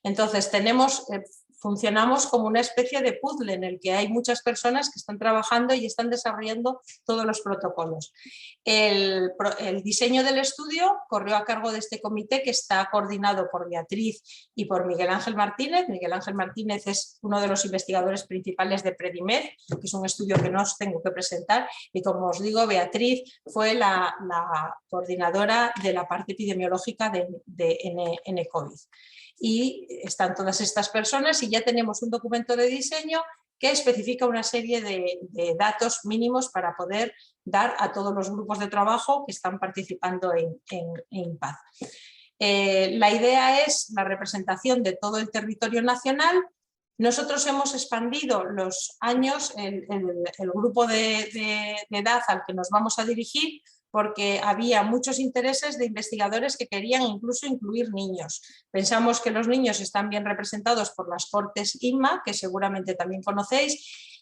Entonces funcionamos como una especie de puzzle en el que hay muchas personas que están trabajando y están desarrollando todos los protocolos. El diseño del estudio corrió a cargo de este comité que está coordinado por Beatriz y por Miguel Ángel Martínez. Miguel Ángel Martínez es uno de los investigadores principales de Predimed, que es un estudio que no os tengo que presentar, y como os digo, Beatriz fue la coordinadora de la parte epidemiológica de N-COVID. Y están todas estas personas y ya tenemos un documento de diseño que especifica una serie de datos mínimos para poder dar a todos los grupos de trabajo que están participando en INPAZ. La idea es la representación de todo el territorio nacional. Nosotros hemos expandido los años, el grupo de edad al que nos vamos a dirigir, porque había muchos intereses de investigadores que querían incluso incluir niños. Pensamos que los niños están bien representados por las cortes INMA, que seguramente también conocéis,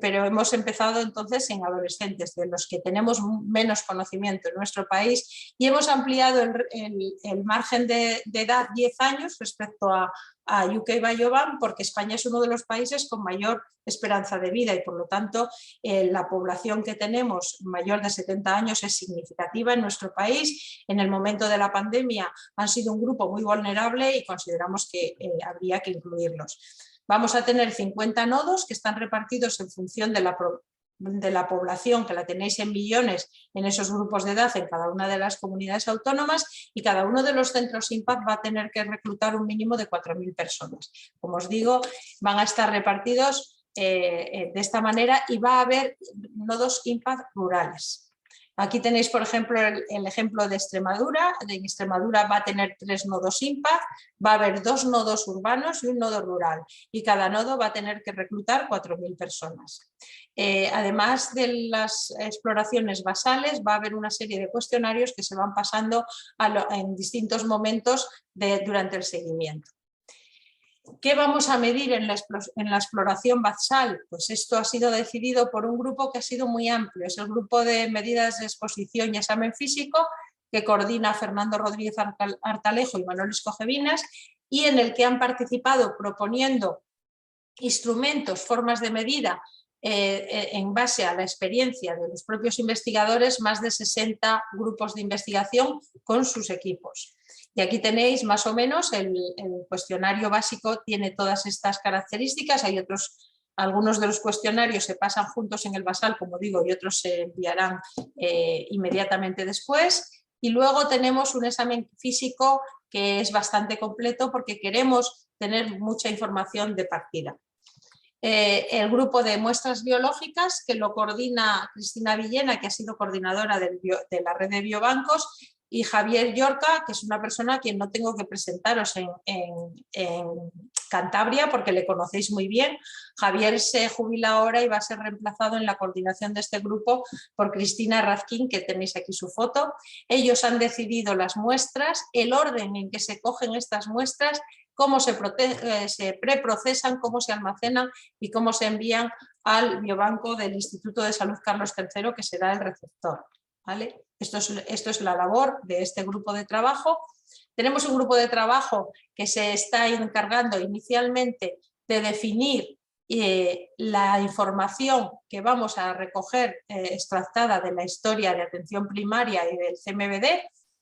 pero hemos empezado entonces en adolescentes, de los que tenemos menos conocimiento en nuestro país, y hemos ampliado el margen de edad 10 años respecto a UK Biobank, porque España es uno de los países con mayor esperanza de vida y por lo tanto la población que tenemos mayor de 70 años es significativa en nuestro país. En el momento de la pandemia han sido un grupo muy vulnerable y consideramos que habría que incluirlos. Vamos a tener 50 nodos que están repartidos en función de la población, que la tenéis en millones en esos grupos de edad en cada una de las comunidades autónomas, y cada uno de los centros Impact va a tener que reclutar un mínimo de 4.000 personas. Como os digo, van a estar repartidos de esta manera y va a haber nodos Impact rurales. Aquí tenéis, por ejemplo, el ejemplo de Extremadura. En Extremadura va a tener 3 nodos Impact, va a haber 2 nodos urbanos y un nodo rural, y cada nodo va a tener que reclutar 4.000 personas. Además de las exploraciones basales, va a haber una serie de cuestionarios que se van pasando en distintos momentos durante el seguimiento. ¿Qué vamos a medir en la exploración basal? Pues esto ha sido decidido por un grupo que ha sido muy amplio. Es el grupo de medidas de exposición y examen físico que coordina Fernando Rodríguez Artalejo y Manuel Escojevinas, y en el que han participado proponiendo instrumentos, formas de medida en base a la experiencia de los propios investigadores, más de 60 grupos de investigación con sus equipos. Y aquí tenéis más o menos el cuestionario básico, tiene todas estas características. Hay algunos de los cuestionarios se pasan juntos en el basal, como digo, y otros se enviarán inmediatamente después. Y luego tenemos un examen físico que es bastante completo porque queremos tener mucha información de partida. El grupo de muestras biológicas, que lo coordina Cristina Villena, que ha sido coordinadora de la red de biobancos, y Javier Llorca, que es una persona a quien no tengo que presentaros en Cantabria porque le conocéis muy bien. Javier se jubila ahora y va a ser reemplazado en la coordinación de este grupo por Cristina Razquín, que tenéis aquí su foto. Ellos han decidido las muestras, el orden en que se cogen estas muestras, cómo se preprocesan, cómo se almacenan y cómo se envían al biobanco del Instituto de Salud Carlos III, que será el receptor, ¿vale? Esto es la labor de este grupo de trabajo. Tenemos un grupo de trabajo que se está encargando inicialmente de definir la información que vamos a recoger extractada de la historia de atención primaria y del CMBD,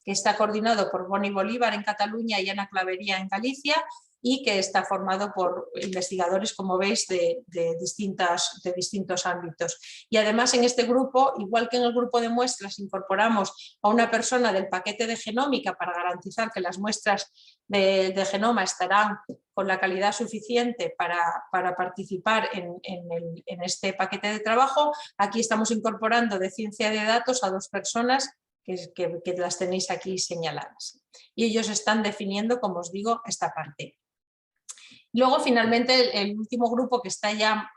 que está coordinado por Boni Bolívar en Cataluña y Ana Clavería en Galicia, y que está formado por investigadores, como veis, de distintos ámbitos. Y además en este grupo, igual que en el grupo de muestras, incorporamos a una persona del paquete de genómica para garantizar que las muestras de genoma estarán con la calidad suficiente para participar en este paquete de trabajo. Aquí estamos incorporando de ciencia de datos a 2 personas que las tenéis aquí señaladas. Y ellos están definiendo, como os digo, esta parte. Luego, finalmente, el último grupo que está ya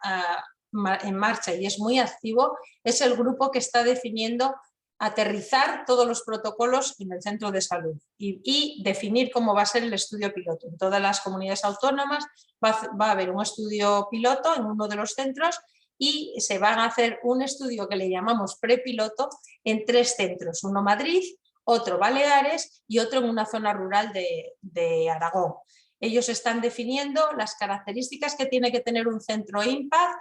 en marcha y es muy activo es el grupo que está definiendo aterrizar todos los protocolos en el centro de salud y definir cómo va a ser el estudio piloto. En todas las comunidades autónomas va a haber un estudio piloto en uno de los centros y se va a hacer un estudio que le llamamos prepiloto en 3 centros, uno Madrid, otro Baleares y otro en una zona rural de Aragón. Ellos están definiendo las características que tiene que tener un centro Impact,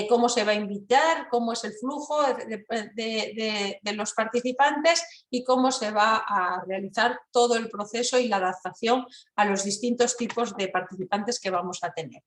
cómo se va a invitar, cómo es el flujo de los participantes y cómo se va a realizar todo el proceso y la adaptación a los distintos tipos de participantes que vamos a tener.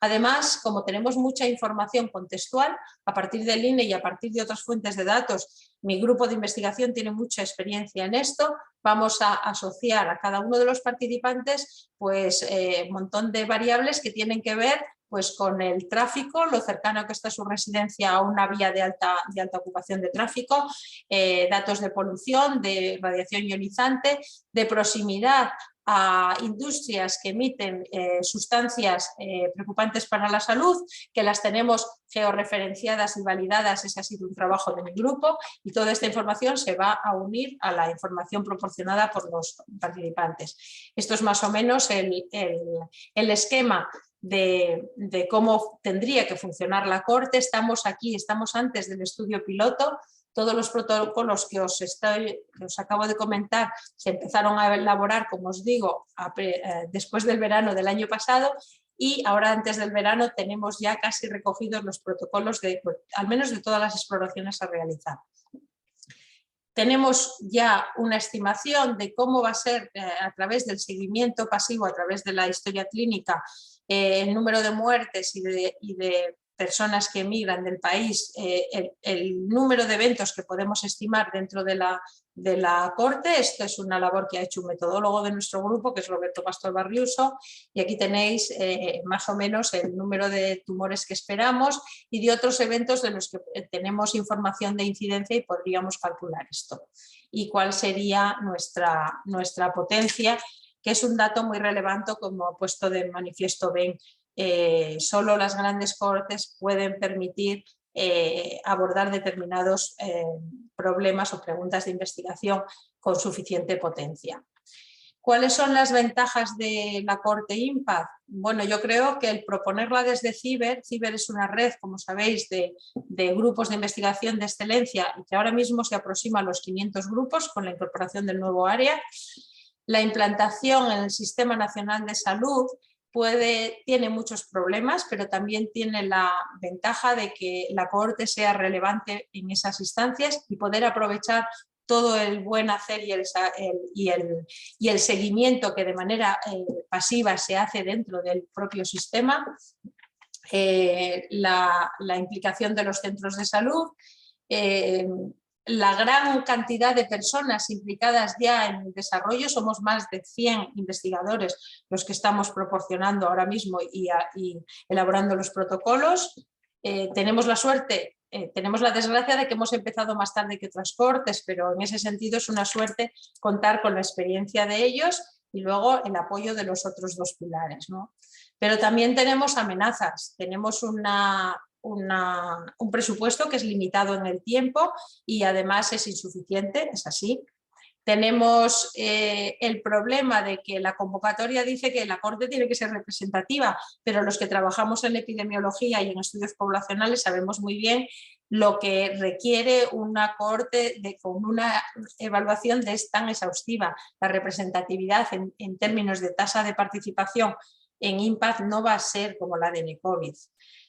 Además, como tenemos mucha información contextual, a partir del INE y a partir de otras fuentes de datos, mi grupo de investigación tiene mucha experiencia en esto. Vamos a asociar a cada uno de los participantes pues, un montón de variables que tienen que ver pues con el tráfico, lo cercano que está su residencia a una vía de alta ocupación de tráfico, datos de polución, de radiación ionizante, de proximidad a industrias que emiten sustancias preocupantes para la salud, que las tenemos georreferenciadas y validadas. Ese ha sido un trabajo de mi grupo y toda esta información se va a unir a la información proporcionada por los participantes. Esto es más o menos el esquema de cómo tendría que funcionar la Corte. Estamos aquí, estamos antes del estudio piloto. Todos los protocolos que os acabo de comentar se empezaron a elaborar, como os digo, después del verano del año pasado, y ahora antes del verano tenemos ya casi recogidos los protocolos al menos de todas las exploraciones a realizar. Tenemos ya una estimación de cómo va a ser a través del seguimiento pasivo, a través de la historia clínica, el número de muertes y de personas que emigran del país, el número de eventos que podemos estimar dentro de la Corte. Esto es una labor que ha hecho un metodólogo de nuestro grupo, que es Roberto Pastor Barriuso, y aquí tenéis más o menos el número de tumores que esperamos y de otros eventos de los que tenemos información de incidencia y podríamos calcular esto. Y cuál sería nuestra potencia, que es un dato muy relevante, como ha puesto de manifiesto Ben. Solo las grandes cortes pueden permitir abordar determinados problemas o preguntas de investigación con suficiente potencia. ¿Cuáles son las ventajas de la Corte IMPACT? Bueno, yo creo que el proponerla desde CIBER es una red, como sabéis, de grupos de investigación de excelencia y que ahora mismo se aproxima a los 500 grupos con la incorporación del nuevo área. La implantación en el Sistema Nacional de Salud tiene muchos problemas, pero también tiene la ventaja de que la Corte sea relevante en esas instancias y poder aprovechar todo el buen hacer y el seguimiento que de manera pasiva se hace dentro del propio sistema, la implicación de los centros de salud, la gran cantidad de personas implicadas ya en el desarrollo. Somos más de 100 investigadores los que estamos proporcionando ahora mismo y elaborando los protocolos. Tenemos la suerte, tenemos la desgracia de que hemos empezado más tarde que otras cortes, pero en ese sentido es una suerte contar con la experiencia de ellos y luego el apoyo de los otros dos pilares, ¿no? Pero también tenemos amenazas, tenemos un presupuesto que es limitado en el tiempo y además es insuficiente, es así. Tenemos el problema de que la convocatoria dice que la Corte tiene que ser representativa, pero los que trabajamos en epidemiología y en estudios poblacionales sabemos muy bien lo que requiere una Corte con una evaluación tan exhaustiva. La representatividad en términos de tasa de participación en IMPACT no va a ser como la de NECOVID.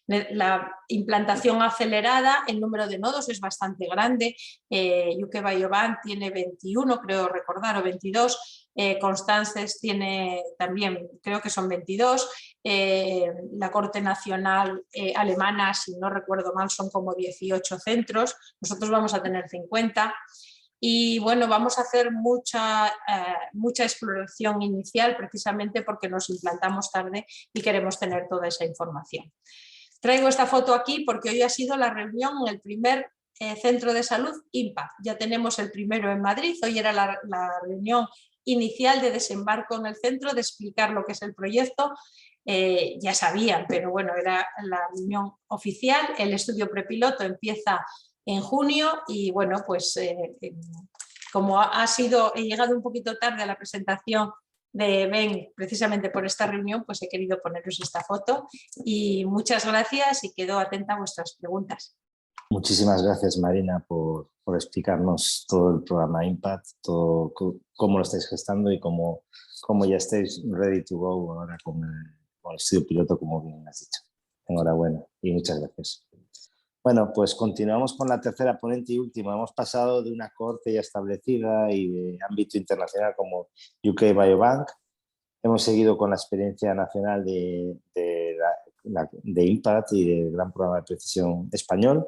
La implantación acelerada, el número de nodos es bastante grande. UK Biobank tiene 21, creo recordar, o 22. Constances tiene también, creo que son 22. La Corte Nacional Alemana, si no recuerdo mal, son como 18 centros. Nosotros vamos a tener 50. Y bueno, vamos a hacer mucha exploración inicial precisamente porque nos implantamos tarde y queremos tener toda esa información. Traigo esta foto aquí porque hoy ha sido la reunión en el primer centro de salud IMPACT. Ya tenemos el primero en Madrid, hoy era la reunión inicial de desembarco en el centro, de explicar lo que es el proyecto. Ya sabían, pero bueno, era la reunión oficial. El estudio prepiloto empieza en junio y bueno, pues como he llegado un poquito tarde a la presentación de Ben precisamente por esta reunión, pues he querido poneros esta foto y muchas gracias y quedo atenta a vuestras preguntas. Muchísimas gracias, Marina, por explicarnos todo el programa IMPACT, todo cómo lo estáis gestando y cómo ya estáis ready to go ahora con el estudio piloto, como bien has dicho. Enhorabuena y muchas gracias. Bueno, pues continuamos con la tercera ponente y última. Hemos pasado de una corte ya establecida y de ámbito internacional como UK Biobank. Hemos seguido con la experiencia nacional de IMPACT y del Gran Programa de Precisión Español.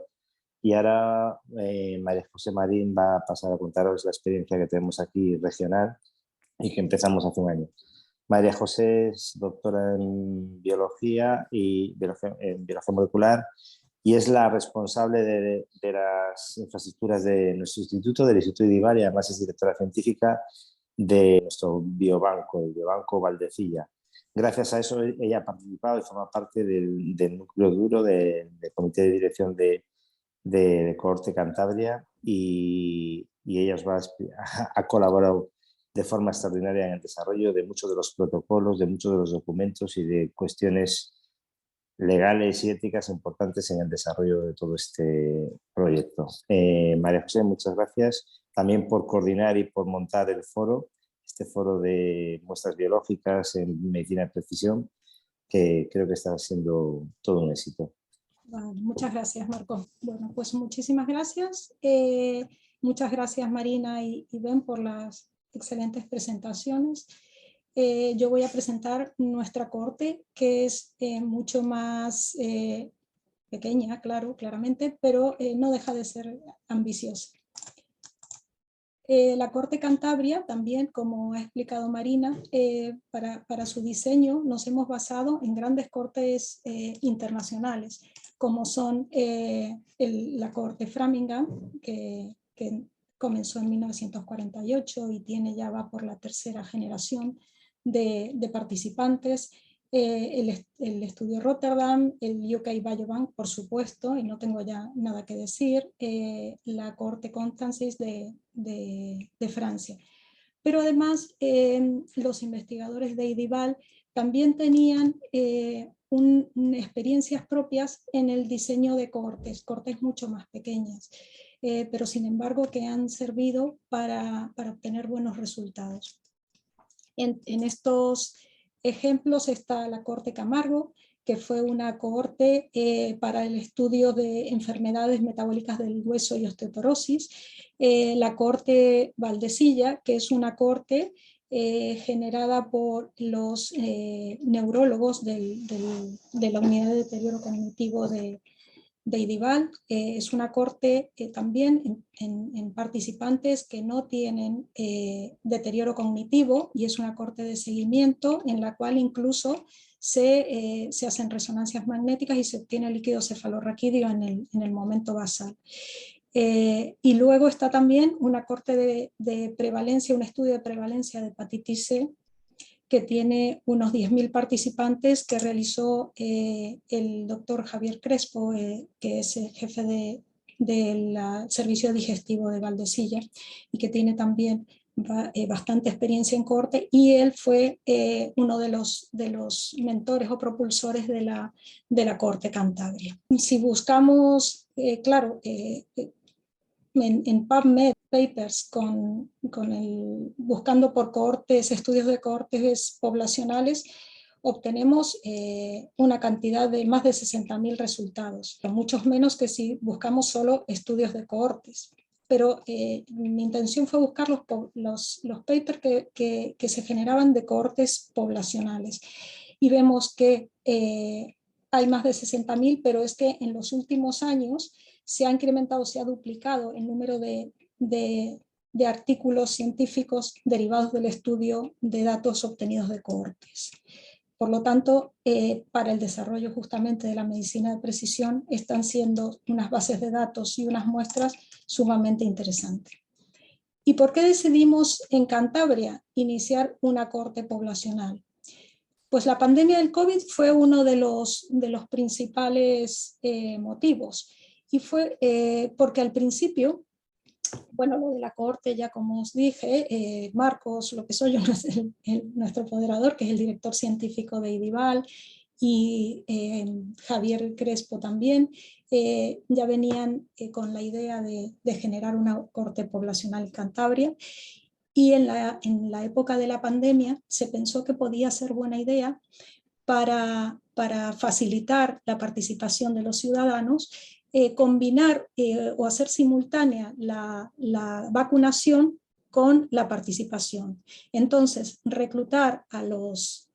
Y ahora María José Marín va a pasar a contaros la experiencia que tenemos aquí regional y que empezamos hace un año. María José es doctora en biología en biología molecular, y es la responsable de las infraestructuras de nuestro instituto, del Instituto IDIVAL, y además es directora científica de nuestro biobanco, el biobanco Valdecilla. Gracias a eso ella ha participado y forma parte del núcleo duro del comité de dirección de Cohorte Cantabria, y ella ha colaborado de forma extraordinaria en el desarrollo de muchos de los protocolos, de muchos de los documentos y de cuestiones legales y éticas importantes en el desarrollo de todo este proyecto. María José, muchas gracias también por coordinar y por montar el foro, este foro de muestras biológicas en medicina de precisión, que creo que está siendo todo un éxito. Vale, muchas gracias, Marco. Bueno, pues muchísimas gracias. Muchas gracias, Marina y Ben, por las excelentes presentaciones. Yo voy a presentar nuestra cohorte, que es mucho más pequeña, claramente, pero no deja de ser ambiciosa. La Cohorte Cantabria, también, como ha explicado Marina, para su diseño nos hemos basado en grandes cohortes internacionales, como son la Cohorte Framingham, que comenzó en 1948 y va por la tercera generación de participantes. El estudio Rotterdam, el UK Biobank, por supuesto, y no tengo ya nada que decir, la Cohorte Constancis de Francia. Pero además los investigadores de IDIVAL también tenían experiencias propias en el diseño de cohortes mucho más pequeñas, pero sin embargo que han servido para obtener buenos resultados. En estos ejemplos está la Cohorte Camargo, que fue una cohorte para el estudio de enfermedades metabólicas del hueso y osteoporosis. La Cohorte Valdecilla, que es una cohorte generada por los neurólogos de la unidad de deterioro cognitivo de IDIVAL. Es una cohorte también en participantes que no tienen deterioro cognitivo, y es una cohorte de seguimiento en la cual incluso se hacen resonancias magnéticas y se obtiene líquido cefalorraquídeo en el momento basal. Y luego está también una cohorte de prevalencia, un estudio de prevalencia de hepatitis C, que tiene unos 10.000 participantes, que realizó el doctor Javier Crespo, que es el jefe del servicio digestivo de Valdecilla, y que tiene también bastante experiencia en cohorte, y él fue uno de los mentores o propulsores de la Cohorte Cantabria. Si buscamos, en PubMed papers buscando por cohortes, estudios de cohortes poblacionales, obtenemos una cantidad de más de 60.000 resultados, muchos menos que si buscamos solo estudios de cohortes. Pero mi intención fue buscar los papers que se generaban de cohortes poblacionales, y vemos que hay más de 60.000, pero es que en los últimos años se ha incrementado, se ha duplicado el número de artículos científicos derivados del estudio de datos obtenidos de cohortes. Por lo tanto, para el desarrollo justamente de la medicina de precisión están siendo unas bases de datos y unas muestras sumamente interesantes. ¿Y por qué decidimos en Cantabria iniciar una cohorte poblacional? Pues la pandemia del COVID fue uno de los principales motivos. Y fue porque al principio, bueno, lo de la cohorte, ya como os dije, Marcos Lopesollos, nuestro moderador, que es el director científico de IDIVAL, y Javier Crespo también, ya venían con la idea de generar una cohorte poblacional en Cantabria. Y en la época de la pandemia se pensó que podía ser buena idea para facilitar la participación de los ciudadanos, combinar o hacer simultánea la vacunación con la participación. Entonces, reclutar a los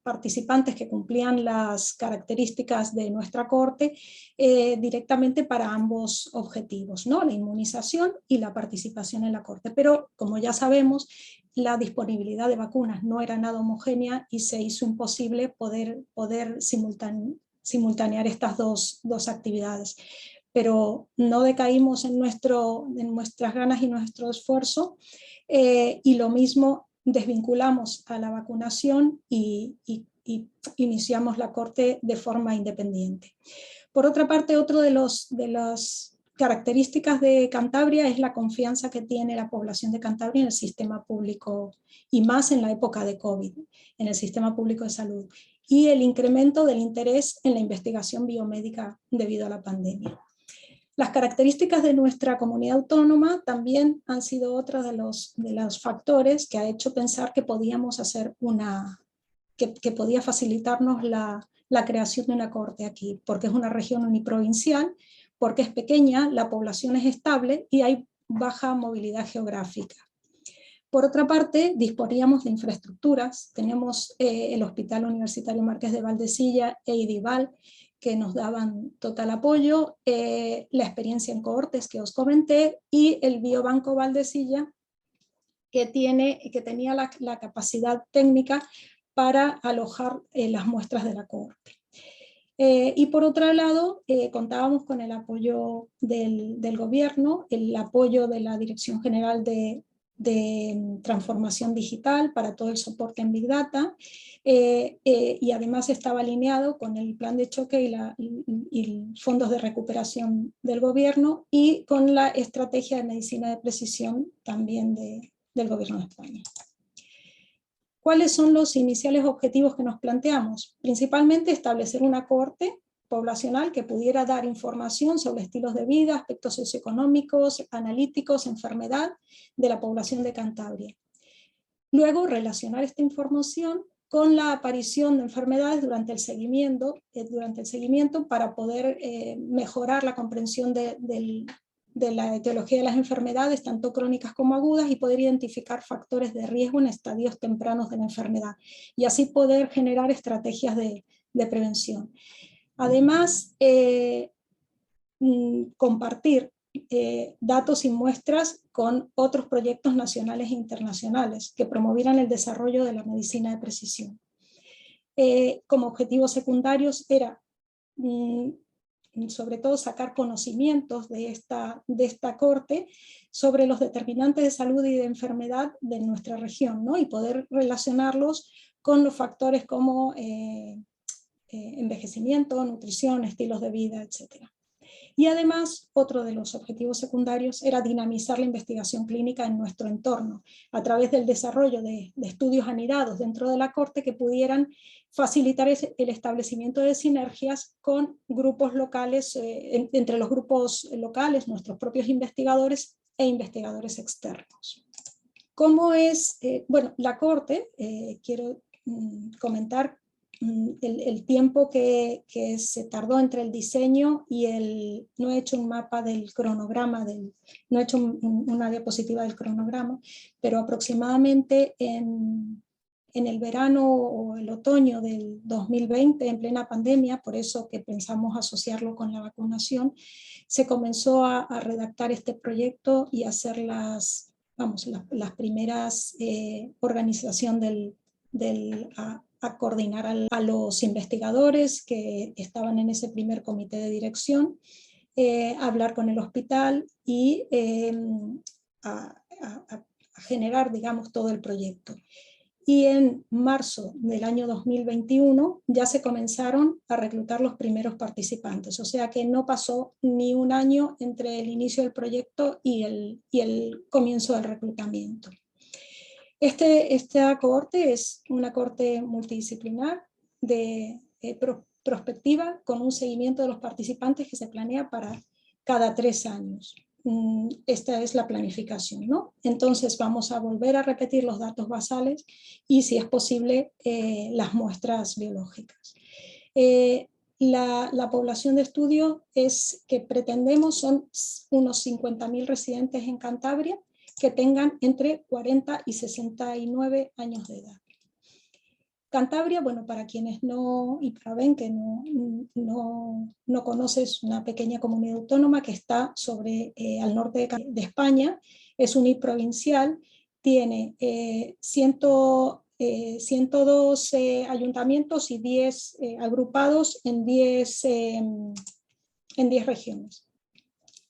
participantes que cumplían las características de nuestra corte directamente para ambos objetivos, ¿no? La inmunización y la participación en la corte. Pero, como ya sabemos, la disponibilidad de vacunas no era nada homogénea y se hizo imposible poder simultanear estas dos actividades. Pero no decaímos en nuestras ganas y nuestro esfuerzo, y lo mismo desvinculamos a la vacunación y iniciamos la corte de forma independiente. Por otra parte, otro de las características de Cantabria es la confianza que tiene la población de Cantabria en el sistema público, y más en la época de COVID, en el sistema público de salud, y el incremento del interés en la investigación biomédica debido a la pandemia. Las características de nuestra comunidad autónoma también han sido otro de los factores que ha hecho pensar que podíamos hacer que podía facilitarnos la creación de una corte aquí, porque es una región uniprovincial, porque es pequeña, la población es estable y hay baja movilidad geográfica. Por otra parte, disponíamos de infraestructuras. Tenemos el Hospital Universitario Marqués de Valdecilla e IDIVAL, que nos daban total apoyo, la experiencia en cohortes que os comenté, y el Biobanco Valdecilla, que tenía la capacidad técnica para alojar las muestras de la cohorte. Y por otro lado, contábamos con el apoyo del gobierno, el apoyo de la Dirección General de Transformación Digital para todo el soporte en Big Data, y además estaba alineado con el plan de choque y fondos de recuperación del gobierno, y con la estrategia de medicina de precisión también del gobierno de España. ¿Cuáles son los iniciales objetivos que nos planteamos? Principalmente establecer una cohorte poblacional que pudiera dar información sobre estilos de vida, aspectos socioeconómicos, analíticos, enfermedad de la población de Cantabria. Luego, relacionar esta información con la aparición de enfermedades durante el seguimiento para poder mejorar la comprensión de la etiología de las enfermedades, tanto crónicas como agudas, y poder identificar factores de riesgo en estadios tempranos de la enfermedad, y así poder generar estrategias de prevención. Además, compartir datos y muestras con otros proyectos nacionales e internacionales que promovieran el desarrollo de la medicina de precisión. Como objetivos secundarios era sobre todo sacar conocimientos de esta corte sobre los determinantes de salud y de enfermedad de nuestra región, ¿no? Y poder relacionarlos con los factores como envejecimiento, nutrición, estilos de vida, etc. Y además, otro de los objetivos secundarios era dinamizar la investigación clínica en nuestro entorno, a través del desarrollo de estudios anidados dentro de la corte que pudieran facilitar el establecimiento de sinergias con grupos locales, entre los grupos locales, nuestros propios investigadores e investigadores externos. ¿Cómo es? Bueno, la corte, quiero comentar el tiempo que se tardó entre el diseño y no he hecho un mapa del cronograma, no he hecho una diapositiva del cronograma, pero aproximadamente en el verano o el otoño del 2020, en plena pandemia, por eso que pensamos asociarlo con la vacunación, se comenzó a redactar este proyecto y a hacer las primeras organización a coordinar a los investigadores que estaban en ese primer comité de dirección, hablar con el hospital y a generar, digamos, todo el proyecto. Y en marzo del año 2021 ya se comenzaron a reclutar los primeros participantes, o sea que no pasó ni un año entre el inicio del proyecto y el comienzo del reclutamiento. Esta cohorte es una cohorte multidisciplinar de prospectiva, con un seguimiento de los participantes que se planea para cada 3 años. Esta es la planificación, ¿no? Entonces vamos a volver a repetir los datos basales y, si es posible, las muestras biológicas. La población de estudio que pretendemos son unos 50.000 residentes en Cantabria, que tengan entre 40 y 69 años de edad. Cantabria, bueno, para quienes no, y para Ben que no conoces, una pequeña comunidad autónoma que está al norte de España, es uniprovincial, tiene 112 ayuntamientos y 10 agrupados en 10 regiones.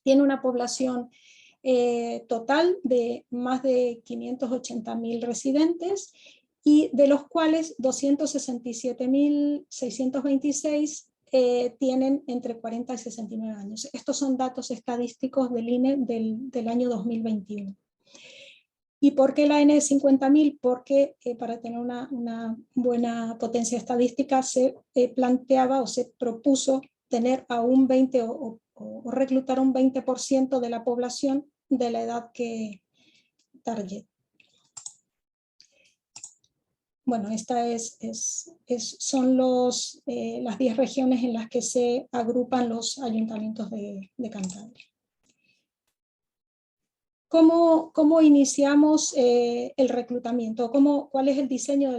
Tiene una población total de más de 580.000 residentes, y de los cuales 267.626 tienen entre 40 y 69 años. Estos son datos estadísticos del INE del año 2021. ¿Y por qué la N de 50.000? Porque para tener una buena potencia estadística se planteaba o se propuso tener a un 20 o reclutar un 20% de la población de la edad que target. Bueno, estas son las 10 regiones en las que se agrupan los ayuntamientos de Cantabria. ¿Cómo iniciamos el reclutamiento? ¿Cuál es el diseño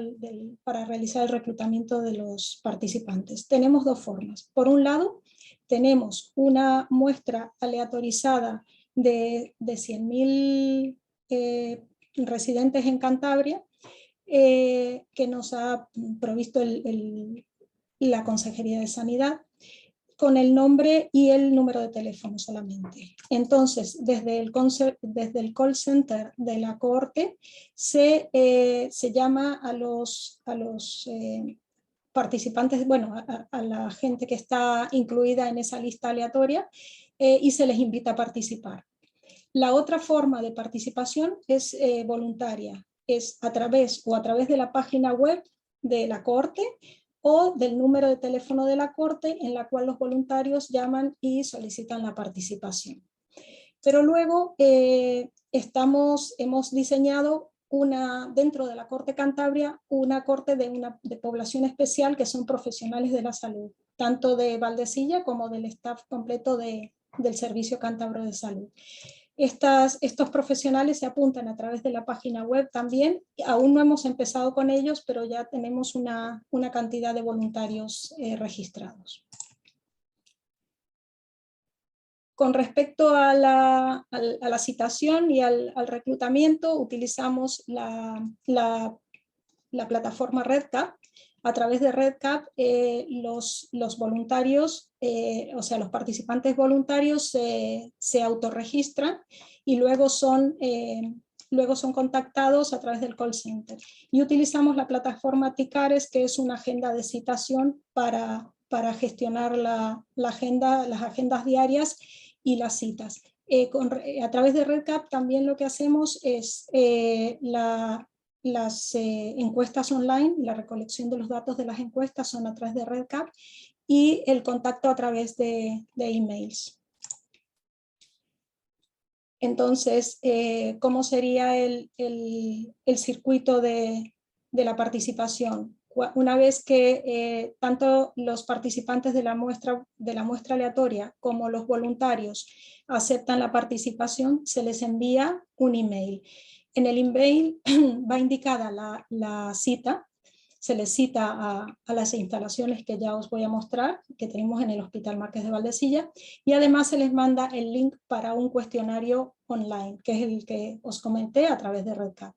para realizar el reclutamiento de los participantes? Tenemos dos formas. Por un lado, tenemos una muestra aleatorizada de 100.000 residentes en Cantabria, que nos ha provisto la Consejería de Sanidad, con el nombre y el número de teléfono solamente. Entonces, desde el call center de la cohorte se llama a los participantes, bueno, a la gente que está incluida en esa lista aleatoria, y se les invita a participar. La otra forma de participación es voluntaria. Es a través de la página web de la cohorte o del número de teléfono de la cohorte, en la cual los voluntarios llaman y solicitan la participación. Pero luego hemos diseñado dentro de la cohorte Cantabria una cohorte de población especial, que son profesionales de la salud, tanto de Valdecilla como del staff completo del Servicio Cántabro de Salud. Estos profesionales se apuntan a través de la página web también. Aún no hemos empezado con ellos, pero ya tenemos una cantidad de voluntarios registrados. Con respecto a la citación y al reclutamiento, utilizamos la plataforma RedCap. A través de RedCap, los voluntarios, o sea, los participantes voluntarios se autorregistran y luego son contactados a través del call center. Y utilizamos la plataforma Ticares, que es una agenda de citación para gestionar las agendas diarias y las citas. A través de RedCap también lo que hacemos es las encuestas online, la recolección de los datos de las encuestas son a través de RedCap, y el contacto a través de emails. Entonces, ¿cómo sería el circuito de la participación? Una vez que tanto los participantes de la muestra aleatoria como los voluntarios aceptan la participación, se les envía un email. En el email va indicada la cita, se les cita a las instalaciones que ya os voy a mostrar, que tenemos en el Hospital Márquez de Valdecilla, y además se les manda el link para un cuestionario online, que es el que os comenté a través de RedCap.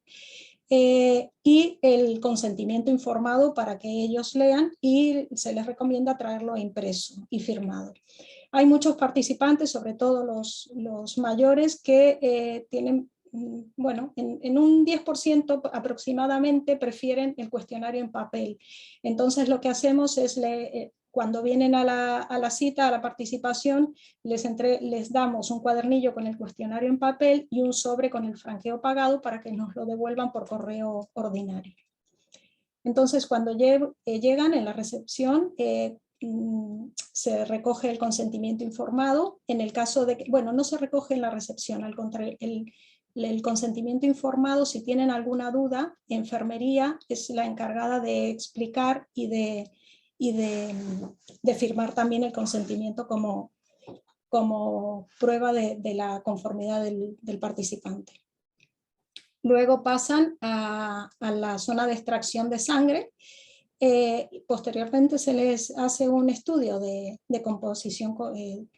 Y el consentimiento informado para que ellos lean, y se les recomienda traerlo impreso y firmado. Hay muchos participantes, sobre todo los mayores, que tienen, bueno, en un 10% aproximadamente prefieren el cuestionario en papel. Entonces lo que hacemos es, cuando vienen a la cita, a la participación, les damos un cuadernillo con el cuestionario en papel y un sobre con el franqueo pagado para que nos lo devuelvan por correo ordinario. Entonces, cuando llegan en la recepción, se recoge el consentimiento informado. En el caso de que, bueno, no se recoge en la recepción, al contrario, el consentimiento informado, si tienen alguna duda, enfermería es la encargada de explicar y de firmar también el consentimiento como prueba de la conformidad del participante. Luego pasan a la zona de extracción de sangre. Posteriormente se les hace un estudio de composición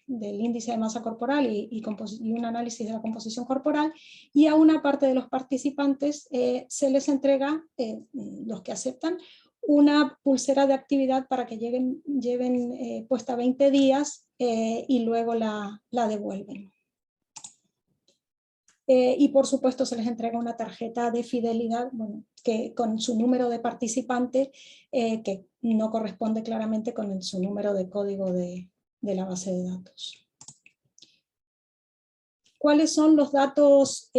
del índice de masa corporal y un análisis de la composición corporal, y a una parte de los participantes se les entrega, los que aceptan, una pulsera de actividad para que lleven puesta 20 días y luego la devuelven. Y por supuesto se les entrega una tarjeta de fidelidad, bueno, que con su número de participante, que no corresponde claramente con su número de código de la base de datos. ¿Cuáles son los datos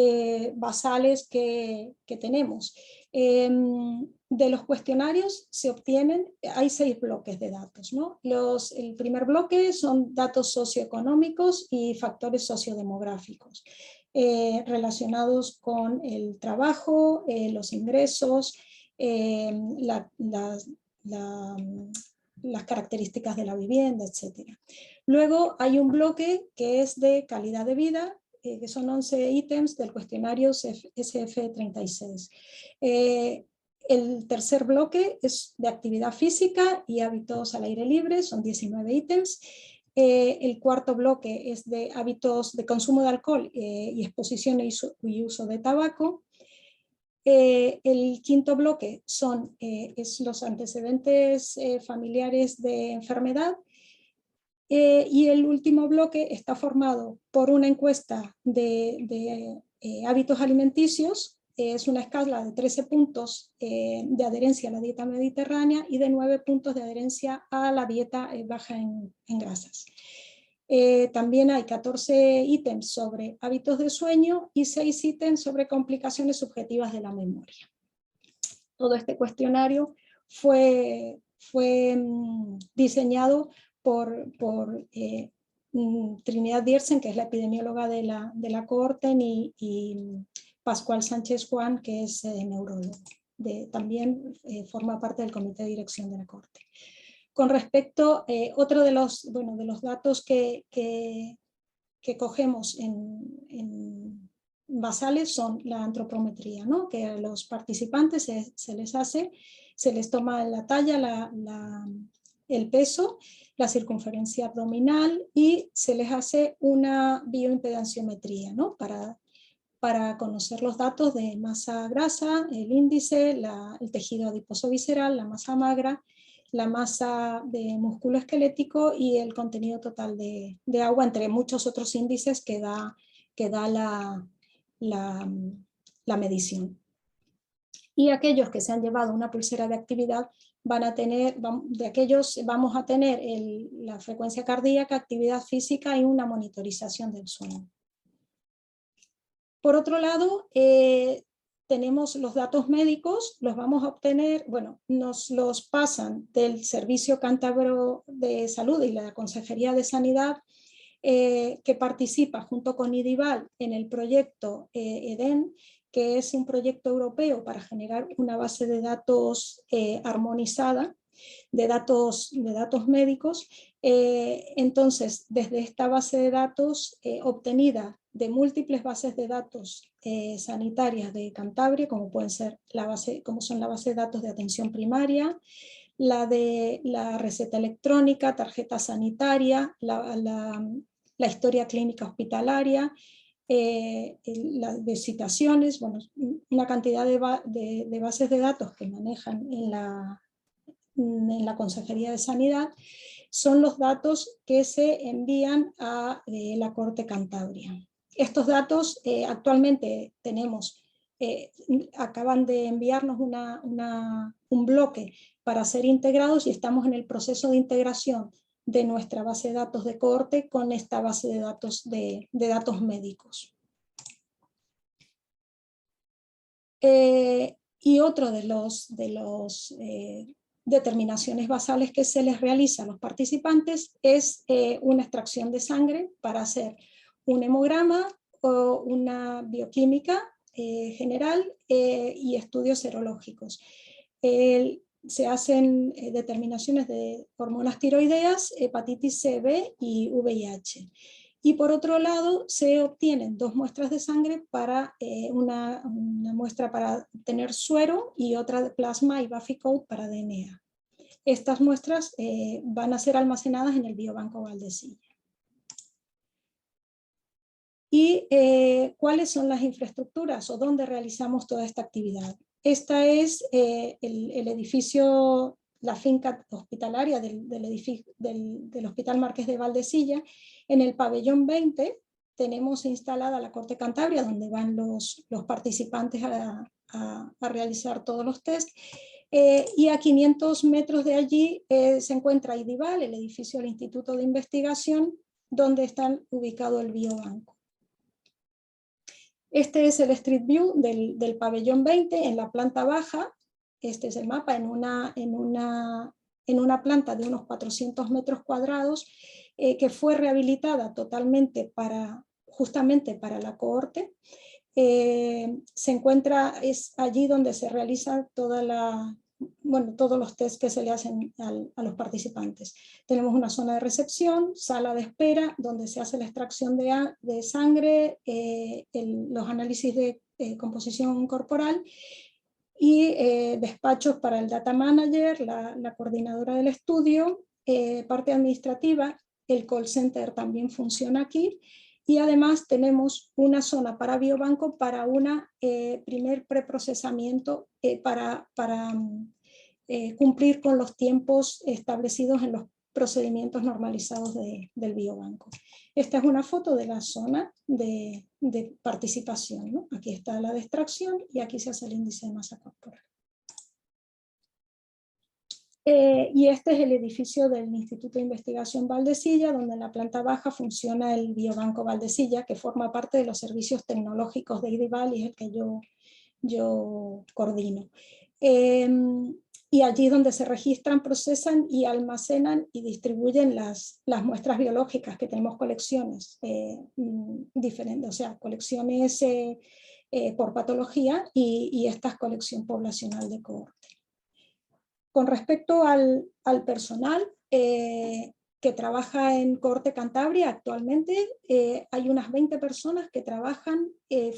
basales que tenemos? De los cuestionarios se obtienen, hay 6 bloques de datos, ¿no? El primer bloque son datos socioeconómicos y factores sociodemográficos, relacionados con el trabajo, los ingresos, las características de la vivienda, etc. Luego hay un bloque que es de calidad de vida, que son 11 ítems del cuestionario SF36. El tercer bloque es de actividad física y hábitos al aire libre, son 19 ítems. El cuarto bloque es de hábitos de consumo de alcohol y exposición y uso de tabaco. El quinto bloque es los antecedentes familiares de enfermedad. Y el último bloque está formado por una encuesta de hábitos alimenticios. Es una escala de 13 puntos de adherencia a la dieta mediterránea y de 9 puntos de adherencia a la dieta baja en grasas. También hay 14 ítems sobre hábitos de sueño y 6 ítems sobre complicaciones subjetivas de la memoria. Todo este cuestionario fue diseñado por Trinidad Diersen, que es la epidemióloga de la cohorte, y Pascual Sánchez Juan, que es neurólogo. También forma parte del comité de dirección de la cohorte. Con respecto, otro de los datos que cogemos en basales son la antropometría, ¿no? Que a los participantes se les toma la talla, el peso, la circunferencia abdominal, y se les hace una bioimpedanciometría, ¿no? Para conocer los datos de masa grasa, el índice, el tejido adiposo visceral, la masa magra, la masa de músculo esquelético y el contenido total de agua, entre muchos otros índices que da la medición. Y aquellos que se han llevado una pulsera de actividad van a tener, de aquellos vamos a tener la frecuencia cardíaca, actividad física y una monitorización del sueño. Por otro lado, tenemos los datos médicos, los vamos a obtener, nos los pasan del Servicio Cántabro de Salud y la Consejería de Sanidad, que participa junto con IDIVAL en el proyecto EDEN, que es un proyecto europeo para generar una base de datos armonizada, de datos médicos. Entonces, desde esta base de datos obtenida de múltiples bases de datos sanitarias de Cantabria, como son la base de datos de atención primaria, la de la receta electrónica, tarjeta sanitaria, la historia clínica hospitalaria, de citaciones, una cantidad de bases de datos que manejan en la Consejería de Sanidad, son los datos que se envían a la Cohorte Cantabria. Estos datos actualmente acaban de enviarnos un bloque para ser integrados, y estamos en el proceso de integración de nuestra base de datos de cohorte con esta base de datos de datos médicos. Y otro de los determinaciones basales que se les realiza a los participantes es una extracción de sangre para hacer un hemograma o una bioquímica general y estudios serológicos. Se hacen determinaciones de hormonas tiroideas, hepatitis C, B y VIH. Y por otro lado, se obtienen 2 muestras de sangre para una muestra para obtener suero y otra de plasma y Buffy-Coat para DNA. Estas muestras van a ser almacenadas en el Biobanco Valdesilla. ¿Y cuáles son las infraestructuras o dónde realizamos toda esta actividad? Esta es el edificio, la finca hospitalaria del Hospital Marqués de Valdesilla. En el pabellón 20 tenemos instalada la Corte Cantabria, donde van los participantes a realizar todos los test. Y a 500 metros de allí se encuentra IDIVAL, el edificio del Instituto de Investigación, donde está ubicado el biobanco. Este es el Street View del pabellón 20 en la planta baja. Este es el mapa en una planta de unos 400 metros cuadrados que fue rehabilitada totalmente justamente para la cohorte. Se encuentra, es allí donde se realiza todos los test que se le hacen a los participantes. Tenemos una zona de recepción, sala de espera, donde se hace la extracción de sangre, los análisis de composición corporal, y despachos para el data manager, la coordinadora del estudio, parte administrativa. El call center también funciona aquí. Y además tenemos una zona para biobanco para un primer preprocesamiento para cumplir con los tiempos establecidos en los procedimientos normalizados del biobanco. Esta es una foto de la zona de participación, ¿no? Aquí está la de extracción y aquí se hace el índice de masa corporal. Y este es el edificio del Instituto de Investigación Valdesilla, donde en la planta baja funciona el Biobanco Valdesilla, que forma parte de los servicios tecnológicos de IDIVAL y es el que yo coordino. Y allí es donde se registran, procesan y almacenan y distribuyen las muestras biológicas, que tenemos colecciones diferentes, o sea, colecciones por patología y esta es colección poblacional de cohorte. Con respecto al personal que trabaja en Cohorte Cantabria, actualmente hay unas 20 personas que trabajan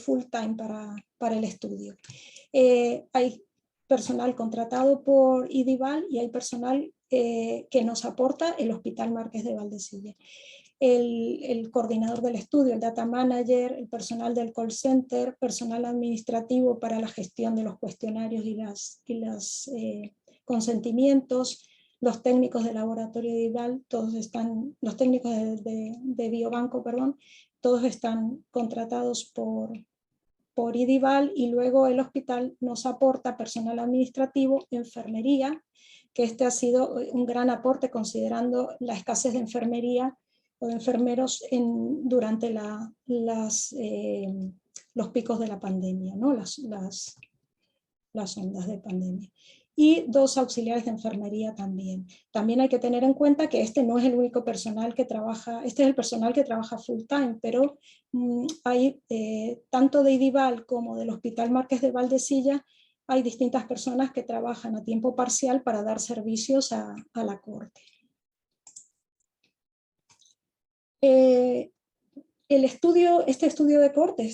full time para el estudio. Hay personal contratado por IDIVAL y hay personal que nos aporta el Hospital Marqués de Valdesilla. El coordinador del estudio, el data manager, el personal del call center, personal administrativo para la gestión de los cuestionarios y las consentimientos, los técnicos de laboratorio de IDIVAL, todos están, los técnicos de biobanco, perdón, todos están contratados por IDIVAL, y luego el hospital nos aporta personal administrativo, enfermería, que este ha sido un gran aporte considerando la escasez de enfermería o de enfermeros durante los picos de la pandemia, ¿no? las ondas de pandemia. Y 2 auxiliares de enfermería también. También hay que tener en cuenta que este no es el único personal que trabaja, este es el personal que trabaja full time, pero hay tanto de IDIVAL como del Hospital Marqués de Valdesilla, hay distintas personas que trabajan a tiempo parcial para dar servicios a la cohorte. Este estudio de cohorte,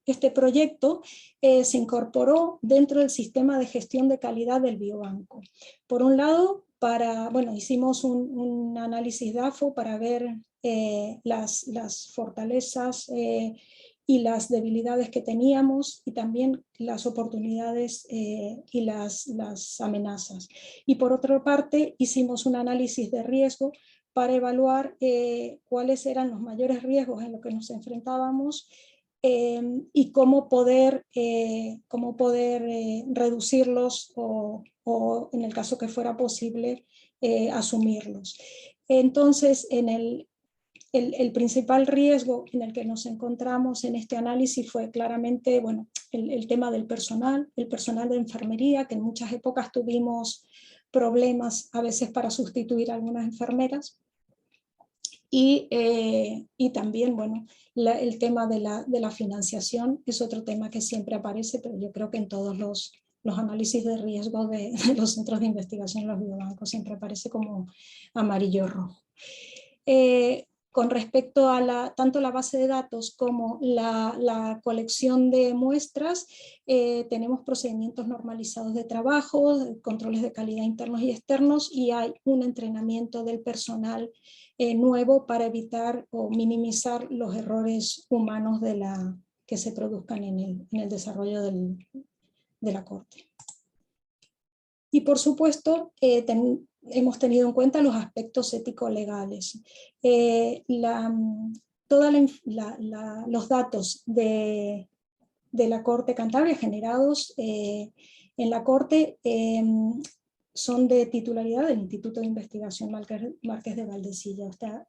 este proyecto se incorporó dentro del sistema de gestión de calidad del biobanco. Por un lado, hicimos un análisis DAFO para ver las fortalezas y las debilidades que teníamos, y también las oportunidades y las amenazas. Y por otra parte, hicimos un análisis de riesgo para evaluar cuáles eran los mayores riesgos en los que nos enfrentábamos y cómo poder reducirlos o en el caso que fuera posible asumirlos. Entonces, el principal riesgo en el que nos encontramos en este análisis fue claramente el tema del personal, el personal de enfermería, que en muchas épocas tuvimos problemas a veces para sustituir a algunas enfermeras. Y también, el tema de la financiación es otro tema que siempre aparece, pero yo creo que en todos los análisis de riesgo de los centros de investigación, los biobancos, siempre aparece como amarillo-rojo. Con respecto a tanto la base de datos como la colección de muestras, tenemos procedimientos normalizados de trabajo, controles de calidad internos y externos, y hay un entrenamiento del personal nuevo para evitar o minimizar los errores humanos que se produzcan en el desarrollo de la Corte. Y por supuesto, hemos tenido en cuenta los aspectos ético-legales. Los datos de la Corte Cantabria generados en la Corte son de titularidad del Instituto de Investigación Marqués de Valdecilla. O sea,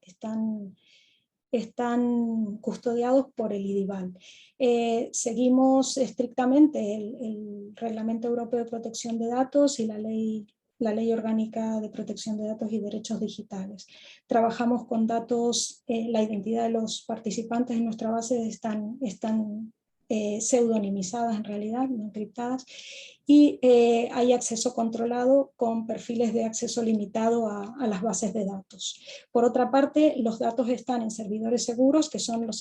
están custodiados por el IDIVAL. Seguimos estrictamente el Reglamento Europeo de Protección de Datos y la Ley Orgánica de Protección de Datos y Derechos Digitales. Trabajamos con datos, la identidad de los participantes en nuestra base están pseudonimizadas en realidad, no encriptadas, y hay acceso controlado con perfiles de acceso limitado a las bases de datos. Por otra parte, los datos están en servidores seguros, que son los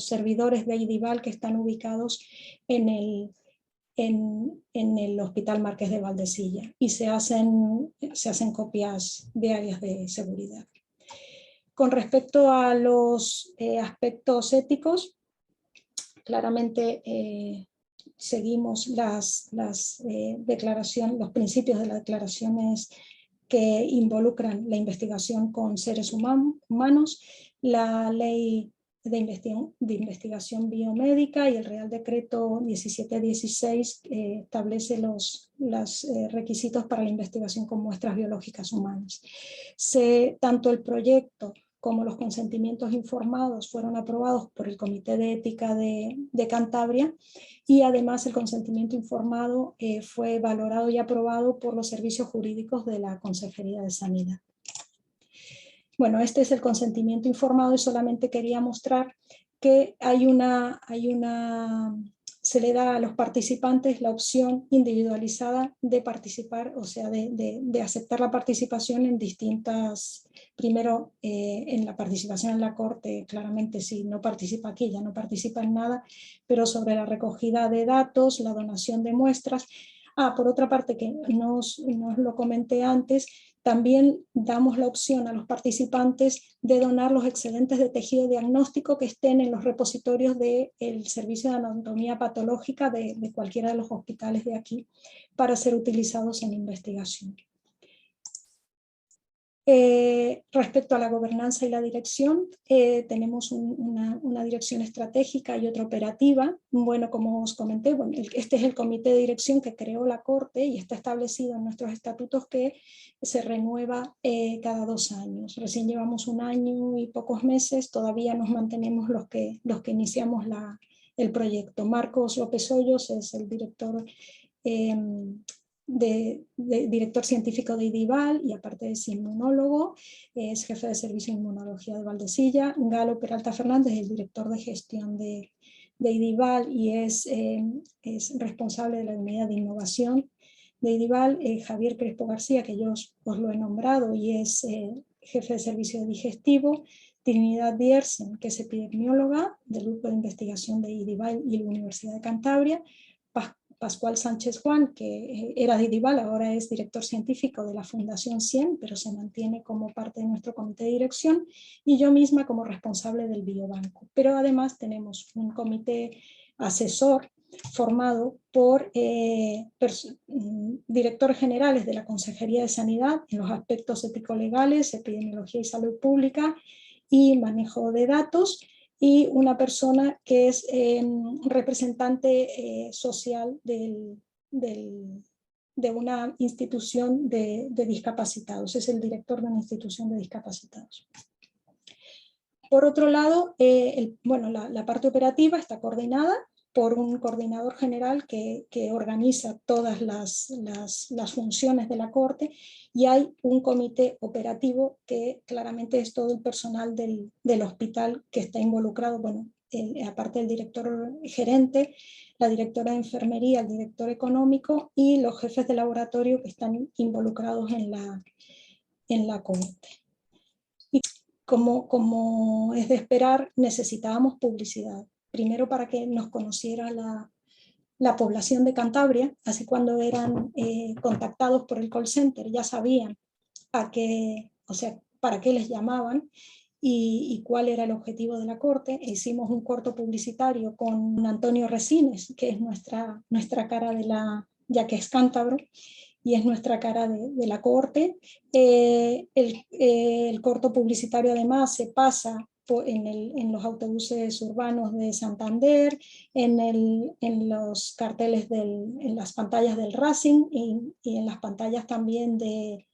servidores de IDIVAL que están ubicados en el Hospital Marqués de Valdecilla, y se hacen copias diarias de seguridad. Con respecto a los aspectos éticos, claramente seguimos los principios de las declaraciones que involucran la investigación con seres humanos, la ley de investigación biomédica y el Real Decreto 1716 establece los requisitos para la investigación con muestras biológicas humanas. Tanto el proyecto como los consentimientos informados fueron aprobados por el Comité de Ética de Cantabria, y además el consentimiento informado fue valorado y aprobado por los servicios jurídicos de la Consejería de Sanidad. Bueno, este es el consentimiento informado, y solamente quería mostrar que se le da a los participantes la opción individualizada de participar, o sea, de aceptar la participación en distintas, primero en la participación en la Corte, claramente si no participa aquí ya no participa en nada, pero sobre la recogida de datos, la donación de muestras. Por otra parte, que no os lo comenté antes, también damos la opción a los participantes de donar los excedentes de tejido diagnóstico que estén en los repositorios del Servicio de Anatomía Patológica de cualquiera de los hospitales de aquí, para ser utilizados en investigación. Respecto a la gobernanza y la dirección, tenemos una dirección estratégica y otra operativa. Bueno, como os comenté, este es el comité de dirección que creó la Corte y está establecido en nuestros estatutos que se renueva cada 2 años. Recién llevamos 1 año y pocos meses, todavía nos mantenemos los que iniciamos el proyecto. Marcos López Hoyos es el director director científico de IDIVAL, y aparte es inmunólogo, es jefe de servicio de inmunología de Valdecilla. Galo Peralta Fernández es el director de gestión de IDIVAL y es responsable de la unidad de innovación de IDIVAL. Javier Crespo García, que yo os lo he nombrado, y es jefe de servicio de digestivo. Trinidad Diersen, que es epidemióloga del grupo de investigación de IDIVAL y la Universidad de Cantabria. Pascual Sánchez Juan, que era de IDIVAL, ahora es director científico de la Fundación 100, pero se mantiene como parte de nuestro comité de dirección, y yo misma como responsable del biobanco. Pero además tenemos un comité asesor formado por directores generales de la Consejería de Sanidad en los aspectos ético-legales, epidemiología y salud pública y manejo de datos, y una persona que es representante social de una institución de discapacitados, es el director de una institución de discapacitados. Por otro lado, la parte operativa está coordinada por un coordinador general que organiza todas las funciones de la Corte, y hay un comité operativo que claramente es todo el personal del hospital que está involucrado, aparte del director gerente, la directora de enfermería, el director económico y los jefes de laboratorio que están involucrados en la Corte. como es de esperar, necesitábamos publicidad. Primero para que nos conociera la población de Cantabria, así cuando eran contactados por el call center ya sabían para qué les llamaban y cuál era el objetivo de la corte. Hicimos un corto publicitario con Antonio Resines, que es nuestra cara ya que es cántabro, y es nuestra cara de la corte. El corto publicitario además se pasa en los autobuses urbanos de Santander, en los carteles, en las pantallas del Racing y en las pantallas también de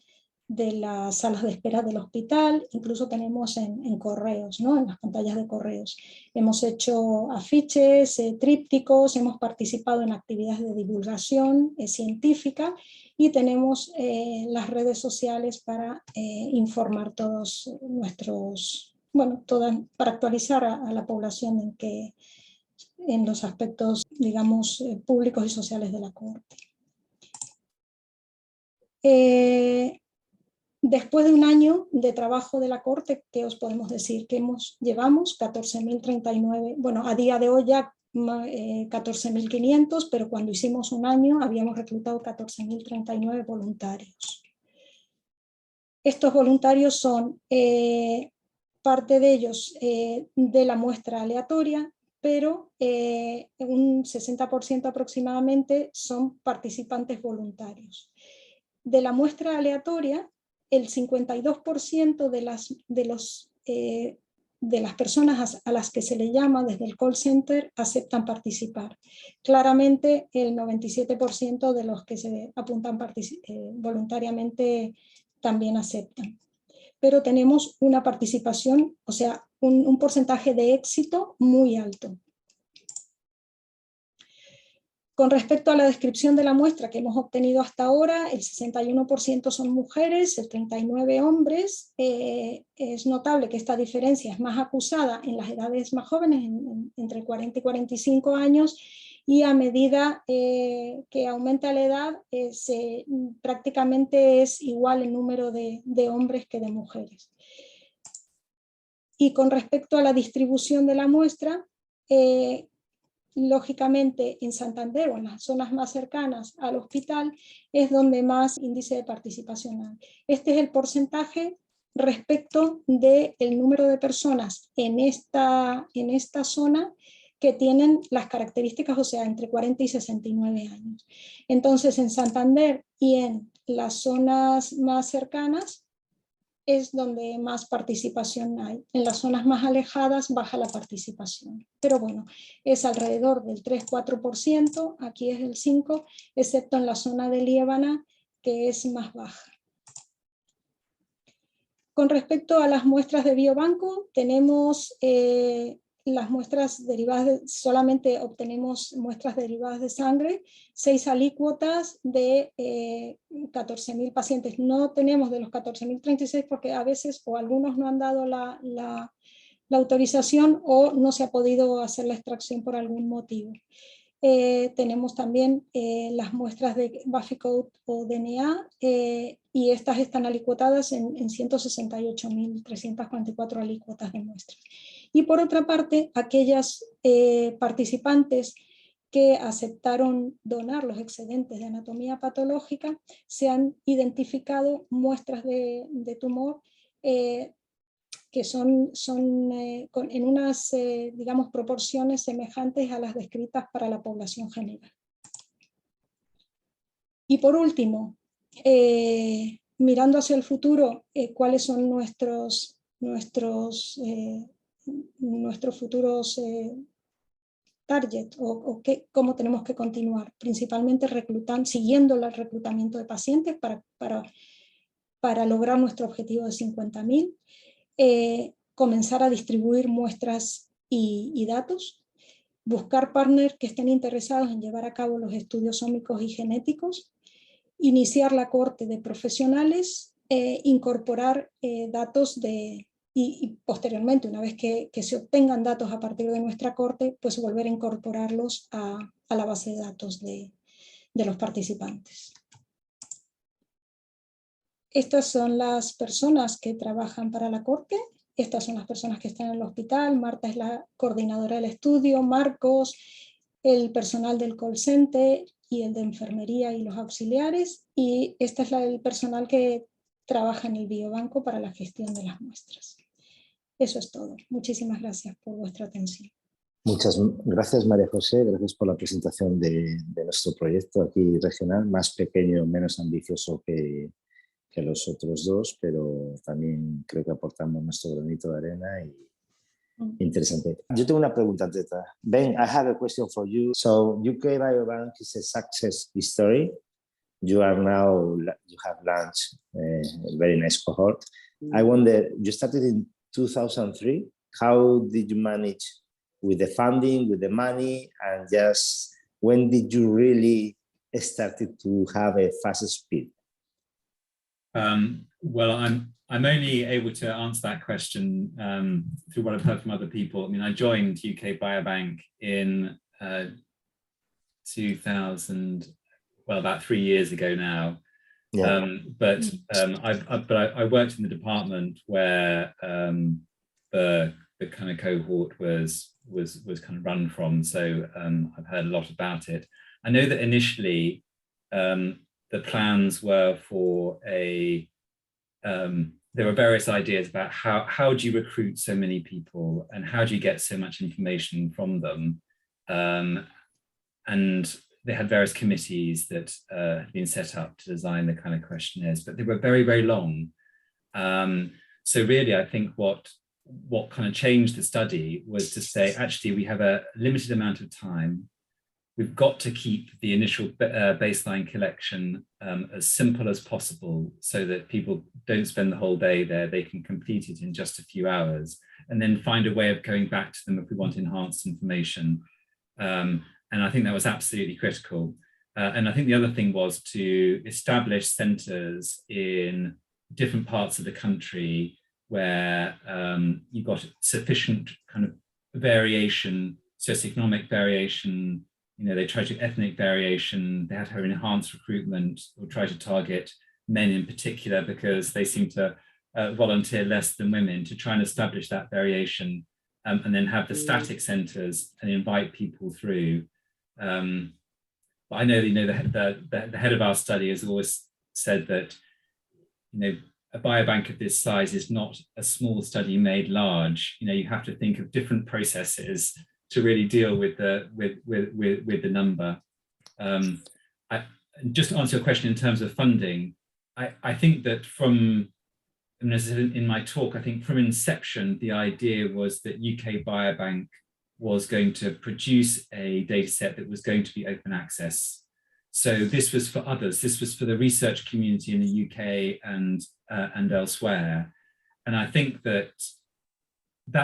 las salas de espera del hospital, incluso tenemos en correos, ¿no? En las pantallas de correos. Hemos hecho afiches, trípticos, hemos participado en actividades de divulgación científica y tenemos las redes sociales para informar todos para actualizar a la población en los aspectos, digamos, públicos y sociales de la Corte. Después de un año de trabajo de la Corte, ¿qué os podemos decir? Que llevamos 14.039, bueno, a día de hoy ya 14.500, pero cuando hicimos un año habíamos reclutado 14.039 voluntarios. Estos voluntarios son parte de ellos de la muestra aleatoria, pero un 60% aproximadamente son participantes voluntarios. De la muestra aleatoria, el 52% de las personas a las que se le llama desde el call center aceptan participar. Claramente el 97% de los que se apuntan voluntariamente también aceptan. Pero tenemos una participación, o sea, un porcentaje de éxito muy alto. Con respecto a la descripción de la muestra que hemos obtenido hasta ahora, el 61% son mujeres, el 39% hombres. Es notable que esta diferencia es más acusada en las edades más jóvenes, entre 40 y 45 años, y a medida que aumenta la edad, prácticamente es igual el número de hombres que de mujeres. Y con respecto a la distribución de la muestra, lógicamente en Santander o en las zonas más cercanas al hospital es donde más índice de participación hay. Este es el porcentaje respecto del número de personas en esta zona que tienen las características, o sea, entre 40 y 69 años. Entonces, en Santander y en las zonas más cercanas es donde más participación hay. En las zonas más alejadas baja la participación. Pero bueno, es alrededor del 3-4%, aquí es el 5%, excepto en la zona de Liébana, que es más baja. Con respecto a las muestras de biobanco, tenemos las muestras derivadas, solamente obtenemos muestras derivadas de sangre, 6 alícuotas de 14.000 pacientes. No tenemos de los 14.036 porque a veces o algunos no han dado la autorización o no se ha podido hacer la extracción por algún motivo. Tenemos también las muestras de Baffi-Code o DNA y estas están alicuotadas en 168.344 alícuotas de muestras. Y por otra parte, aquellas participantes que aceptaron donar los excedentes de anatomía patológica, se han identificado muestras de tumor que son en unas, digamos, proporciones semejantes a las descritas para la población general. Y por último, mirando hacia el futuro, ¿cuáles son nuestros futuros target cómo tenemos que continuar? Principalmente siguiendo el reclutamiento de pacientes para lograr nuestro objetivo de 50.000. Comenzar a distribuir muestras y datos, buscar partners que estén interesados en llevar a cabo los estudios ómicos y genéticos, iniciar la cohorte de profesionales, incorporar datos y posteriormente, una vez que se obtengan datos a partir de nuestra cohorte, pues volver a incorporarlos a la base de datos de los participantes. Estas son las personas que trabajan para la Corte Estas son las personas que están en el hospital. Marta es la coordinadora del estudio, Marcos, el personal del call center y el de enfermería y los auxiliares. Y este es el personal que trabaja en el biobanco para la gestión de las muestras. Eso es todo. Muchísimas gracias por vuestra atención. Muchas gracias, María José. Gracias por la presentación de nuestro proyecto aquí regional, más pequeño, menos ambicioso que los otros dos, pero también creo que aportamos nuestro granito de arena y interesante. Yo tengo una pregunta, Teta. Ben, I have a question for you. So, UK Biobank is a success story. You have launched a very nice cohort. I wonder, you started in 2003. How did you manage with the funding, with the money, and just when did you really started to have a fast speed? Well, I'm only able to answer that question through what I've heard from other people. I mean, I joined UK Biobank in 2000, well, about 3 years ago now. Yeah. I worked in the department where the kind of cohort was kind of run from, so I've heard a lot about it. I know that initially the plans were for there were various ideas about how do you recruit so many people and how do you get so much information from them, and they had various committees that had been set up to design the kind of questionnaires, but they were very, very long. So really, I think what kind of changed the study was to say, actually, we have a limited amount of time. We've got to keep the initial baseline collection as simple as possible so that people don't spend the whole day there. They can complete it in just a few hours and then find a way of going back to them if we want enhanced information. And I think that was absolutely critical. And I think the other thing was to establish centres in different parts of the country where you got sufficient kind of variation, socioeconomic variation. You know, they tried to ethnic variation. They had to enhance recruitment or try to target men in particular because they seem to volunteer less than women, to try and establish that variation, and then have the static centres and invite people through. But I know, you know, the head of our study has always said that, you know, a biobank of this size is not a small study made large. You know, you have to think of different processes to really deal with the number. Just to answer your question in terms of funding, I think that from, and as in my talk, I think from inception, the idea was that UK Biobank was going to produce a data set that was going to be open access. So this was for others. This was for the research community in the UK and elsewhere. And I think that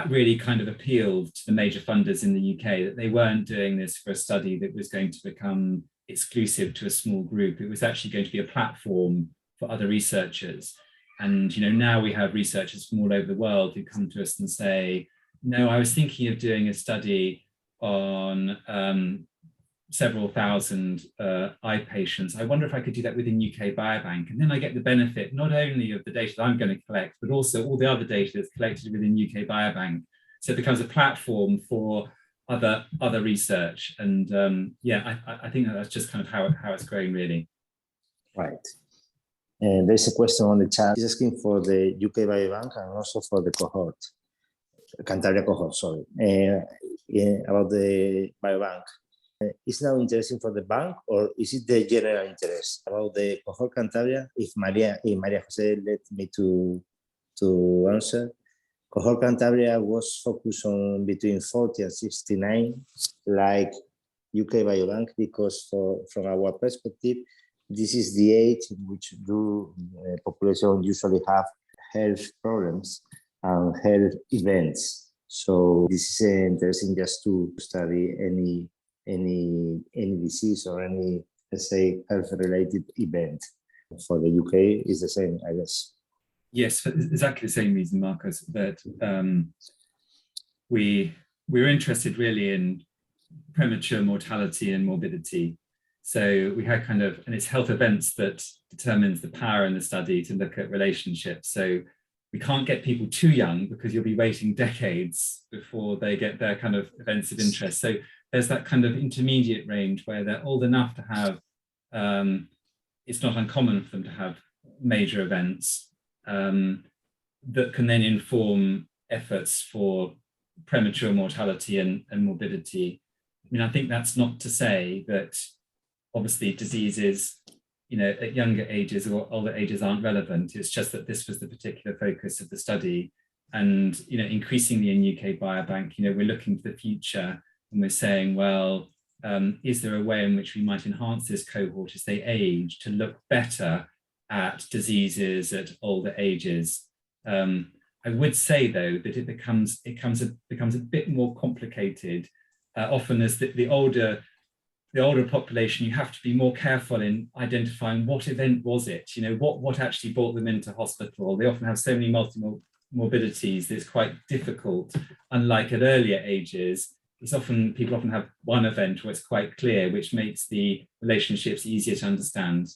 really kind of appealed to the major funders in the UK, that they weren't doing this for a study that was going to become exclusive to a small group. It was actually going to be a platform for other researchers. And, you know, now we have researchers from all over the world who come to us and say, no, I was thinking of doing a study on several thousand eye patients. I wonder if I could do that within UK Biobank. And then I get the benefit not only of the data that I'm going to collect, but also all the other data that's collected within UK Biobank. So it becomes a platform for other research. And yeah, I think that's just kind of how it's growing, really. Right. And there's a question on the chat. It's asking for the UK Biobank and also for the cohort, Cantabria cohort, sorry, about the biobank. Is now interesting for the bank, or is it the general interest about the cohort Cantabria? If Maria Jose let me to answer, cohort Cantabria was focused on between 40 and 69, like UK Biobank, because from our perspective, this is the age in which the population usually have health problems and health events. So this is interesting just to study any disease or any, let's say, health-related event. For the UK is the same, I guess. Yes, for exactly the same reason, Marcus, that we're interested really in premature mortality and morbidity. So we had kind of, and it's health events that determines the power in the study to look at relationships. So we can't get people too young because you'll be waiting decades before they get their kind of events of interest. So there's that kind of intermediate range where they're old enough to have, it's not uncommon for them to have major events that can then inform efforts for premature mortality and morbidity. I mean, I think that's not to say that obviously diseases, you know, at younger ages or older ages aren't relevant. It's just that this was the particular focus of the study. And, you know, increasingly in UK Biobank, you know, we're looking to the future and we're saying, well, is there a way in which we might enhance this cohort as they age to look better at diseases at older ages? I would say, though, that it becomes a bit more complicated. Often as the older population, you have to be more careful in identifying what event was it, you know, what actually brought them into hospital. They often have so many multiple morbidities that it's quite difficult. Unlike at earlier ages, people often have one event where it's quite clear, which makes the relationships easier to understand.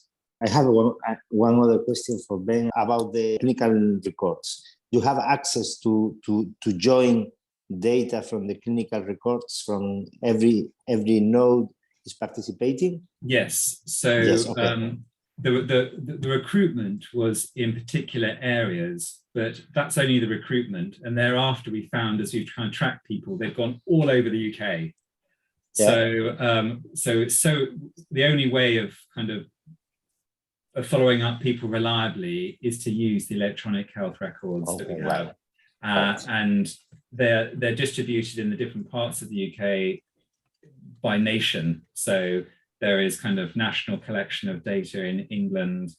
I have one other question for Ben about the clinical records. You have access to join data from the clinical records from every node is participating? Yes. So yes, okay. The recruitment was in particular areas, but that's only the recruitment. And thereafter, we found as we try and track people, they've gone all over the UK. Yeah. So the only way of kind of following up people reliably is to use the electronic health records that we have. And they're distributed in the different parts of the UK by nation. So there is kind of national collection of data in England,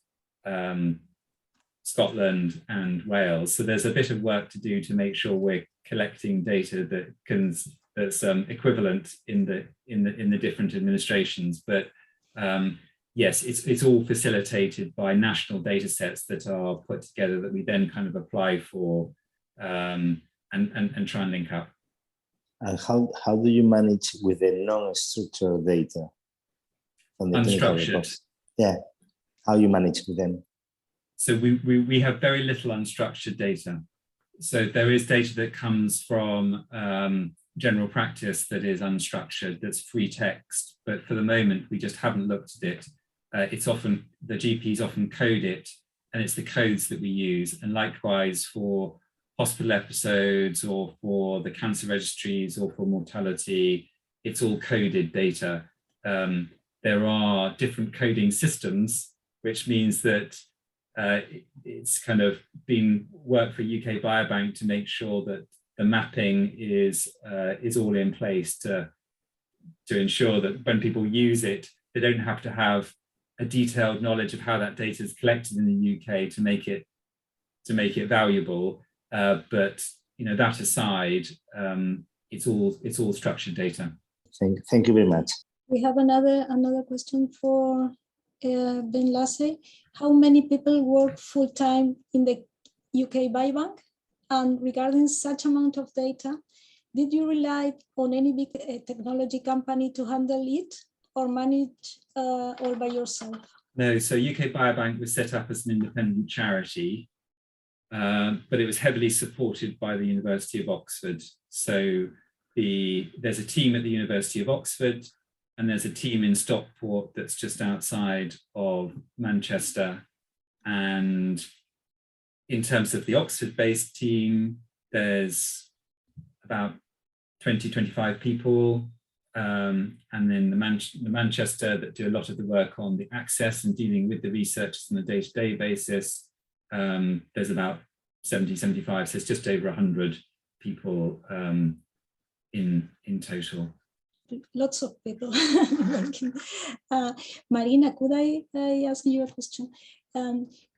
Scotland and Wales. So there's a bit of work to do to make sure we're collecting data that's equivalent in the different administrations. But yes, it's all facilitated by national data sets that are put together that we then kind of apply for and try and link up. And how do you manage with the non-structured data? From the unstructured. Yeah, how you manage with them? So we have very little unstructured data. So there is data that comes from general practice that is unstructured, that's free text, but for the moment we just haven't looked at it. It's often, the GPs often code it, and it's the codes that we use. And likewise for hospital episodes or for the cancer registries or for mortality, it's all coded data. There are different coding systems, which means that it's kind of been work for UK Biobank to make sure that the mapping is all in place to ensure that when people use it, they don't have to have a detailed knowledge of how that data is collected in the UK to make it valuable. But you know, that aside, it's all structured data. Thank you very much. We have another question for Ben Lasse. How many people work full-time in the UK Biobank? And regarding such amount of data, did you rely on any big technology company to handle it or manage all by yourself? No, so UK Biobank was set up as an independent charity, but it was heavily supported by the University of Oxford. So there's a team at the University of Oxford, and there's a team in Stockport that's just outside of Manchester. And in terms of the Oxford-based team, there's about 20, 25 people. And then the Manchester that do a lot of the work on the access and dealing with the researchers on a day-to-day basis. There's about 70, 75, so it's just over 100 people in total. Lots of people working. Marina, could I ask you a question?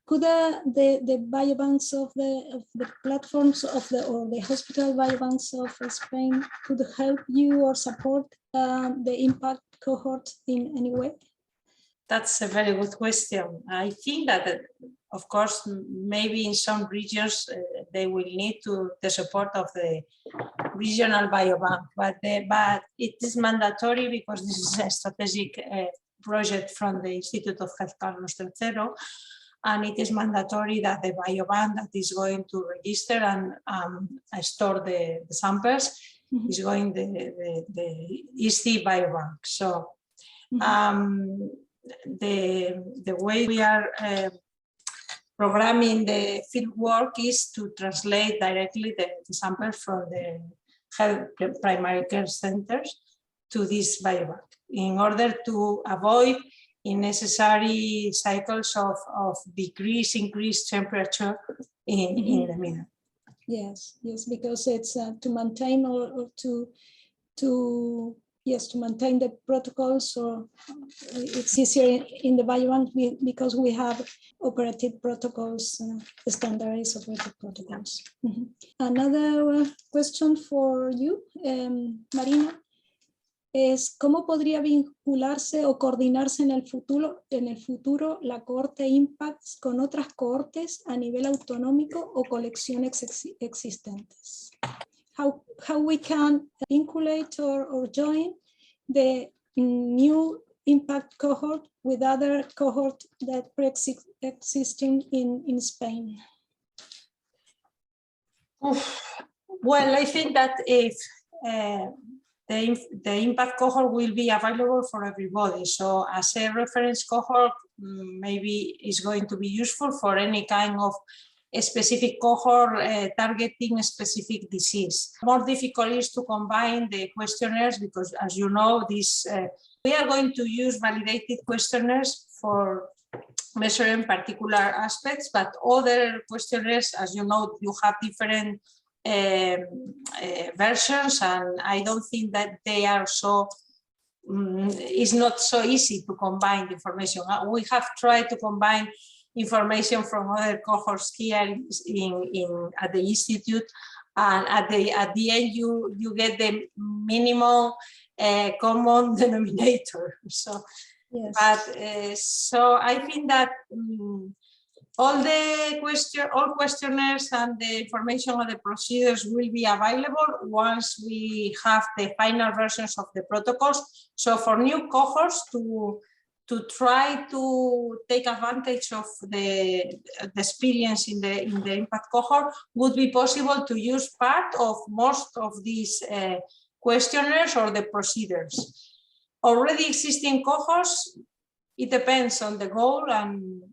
Could the biobanks of the platforms or the hospital biobanks of Spain could help you or support the impact cohort in any way? That's a very good question. I think that, of course, maybe in some regions they will need the support of the regional biobank, but it is mandatory because this is a strategic project from the Institute of Health Carlos III. and it is mandatory that the biobank that is going to register and store the samples is going the ISTI biobank. So the way we are programming the field work is to translate directly the samples from the health primary care centers to this biobank in order to avoid unnecessary cycles of increase temperature in the middle. Yes, because it's to maintain or to maintain the protocols, or it's easier in the biobank because we have operative protocols, standardized operative protocols. Another question for you, Marina, es ¿cómo podría vincularse o coordinarse en el futuro la cohorte IMPACT con otras cohortes a nivel autonómico o colecciones existentes? How we can vinculate or join the new IMPACT cohort with other cohort that pre-existing in Spain? Well, I think that if the IMPACT cohort will be available for everybody. So as a reference cohort, maybe is going to be useful for any kind of a specific cohort targeting a specific disease. More difficult is to combine the questionnaires because, as you know, we are going to use validated questionnaires for measuring particular aspects, but other questionnaires, as you know, you have different versions, and I don't think that they are so, it's not so easy to combine the information. We have tried to combine information from other cohorts here at the Institute, and at the end you get the minimum common denominator. So, yes. But so I think that all questionnaires and the information on the procedures will be available once we have the final versions of the protocols. So for new cohorts to try to take advantage of the experience in the IMPACT cohort, would be possible to use part of most of these questionnaires or the procedures. Already existing cohorts, it depends on the goal, and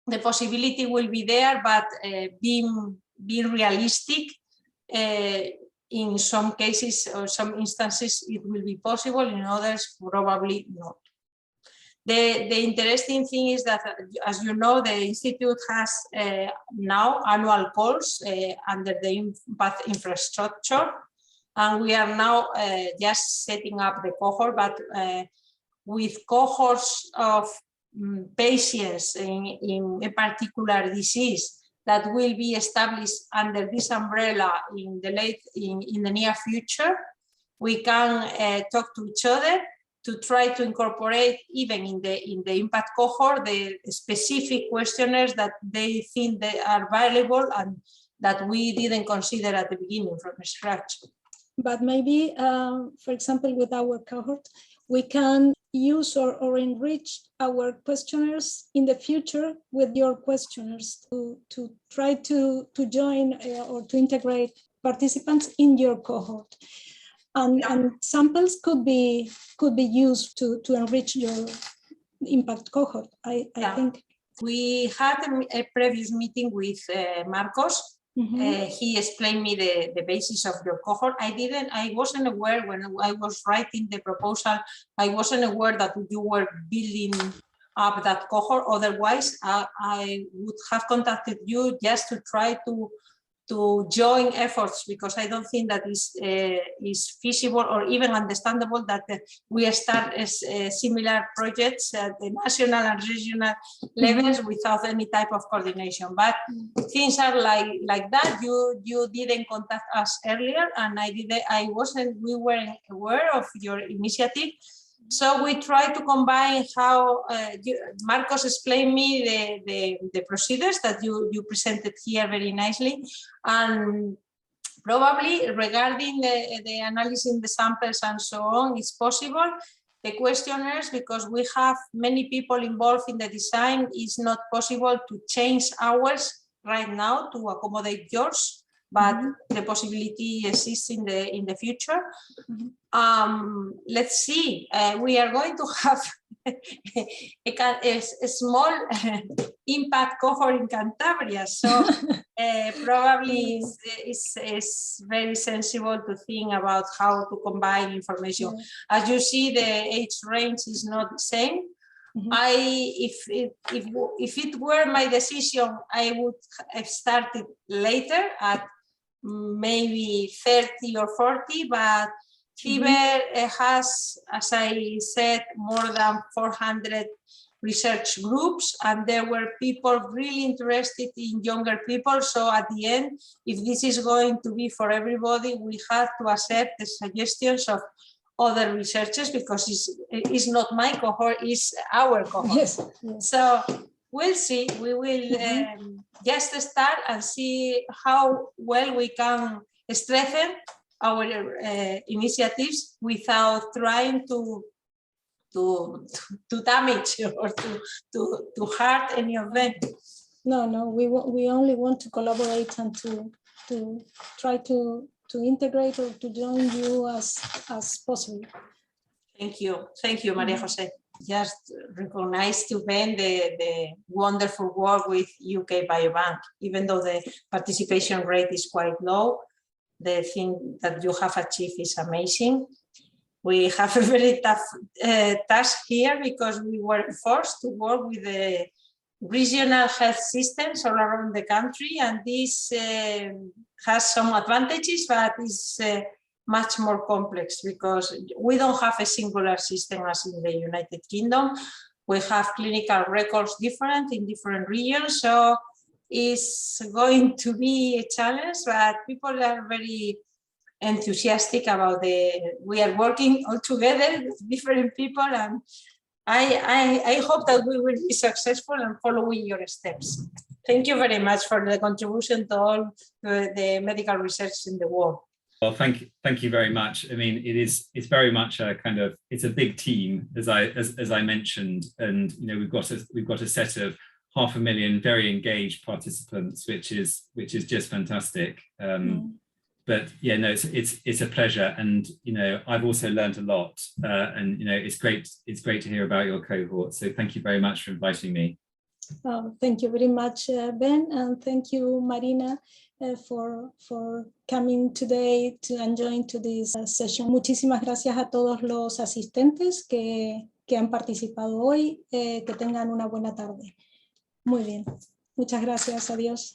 the possibility will be there, but being realistic, in some cases or some instances it will be possible, in others probably not. The interesting thing is that, as you know, the Institute has now annual calls under the IMPACT infrastructure, and we are now just setting up the cohort, but with cohorts of patients in a particular disease that will be established under this umbrella in the near future. We can talk to each other to try to incorporate, even in the IMPACT cohort, the specific questionnaires that they think they are valuable and that we didn't consider at the beginning from scratch. But maybe, for example, with our cohort, we can use or enrich our questionnaires in the future with your questionnaires to try to join or to integrate participants in your cohort. And samples could be used to enrich your IMPACT cohort, I think. We had a previous meeting with Marcos. He explained me the basis of your cohort. I wasn't aware when I was writing the proposal, I wasn't aware that you were building up that cohort. Otherwise, I would have contacted you just to try to join efforts, because I don't think that is feasible or even understandable that we start similar projects at the national and regional levels without any type of coordination. But things are like that. You didn't contact us earlier, and we weren't aware of your initiative. So we try to combine how Marcos explained me the procedures that you presented here very nicely, and probably regarding the analyzing the samples and so on, it's possible. the questionnaires, because we have many people involved in the design, it's not possible to change ours right now to accommodate yours, but the possibility exists in the future. Let's see, we are going to have a small impact cohort in Cantabria, so probably it's very sensible to think about how to combine information. As you see, the age range is not the same. If it were my decision, I would have started later at maybe 30 or 40, but FIBER has, as I said, more than 400 research groups, and there were people really interested in younger people. So at the end, if this is going to be for everybody, we have to accept the suggestions of other researchers, because it's not my cohort, it's our cohort. Yes. So we'll see. We will just start and see how well we can strengthen our initiatives without trying to damage or to hurt any of them. No, we only want to collaborate and to try to integrate or to join you as possible. Thank you, Maria Jose. Just recognize to Ben the wonderful work with UK Biobank. Even though the participation rate is quite low, the thing that you have achieved is amazing. We have a very tough task here, because we were forced to work with the regional health systems all around the country, and this has some advantages, but is much more complex, because we don't have a singular system as in the United Kingdom. We have clinical records different in different regions, so it's going to be a challenge, but people are very enthusiastic about we are working all together with different people, and I hope that we will be successful and following your steps. Thank you very much for the contribution to all the medical research in the world. Well, thank you very much. I mean, it's very much a kind of, it's a big team, as I mentioned, and we've got a set of 500,000 very engaged participants, which is just fantastic. But yeah, no, it's a pleasure, and I've also learned a lot, and it's great to hear about your cohort. So thank you very much for inviting me. Thank you very much, Ben, and thank you, Marina, for coming today and join to this session. Muchísimas gracias a todos los asistentes que han participado hoy. Que tengan una buena tarde. Muy bien. Muchas gracias. Adiós.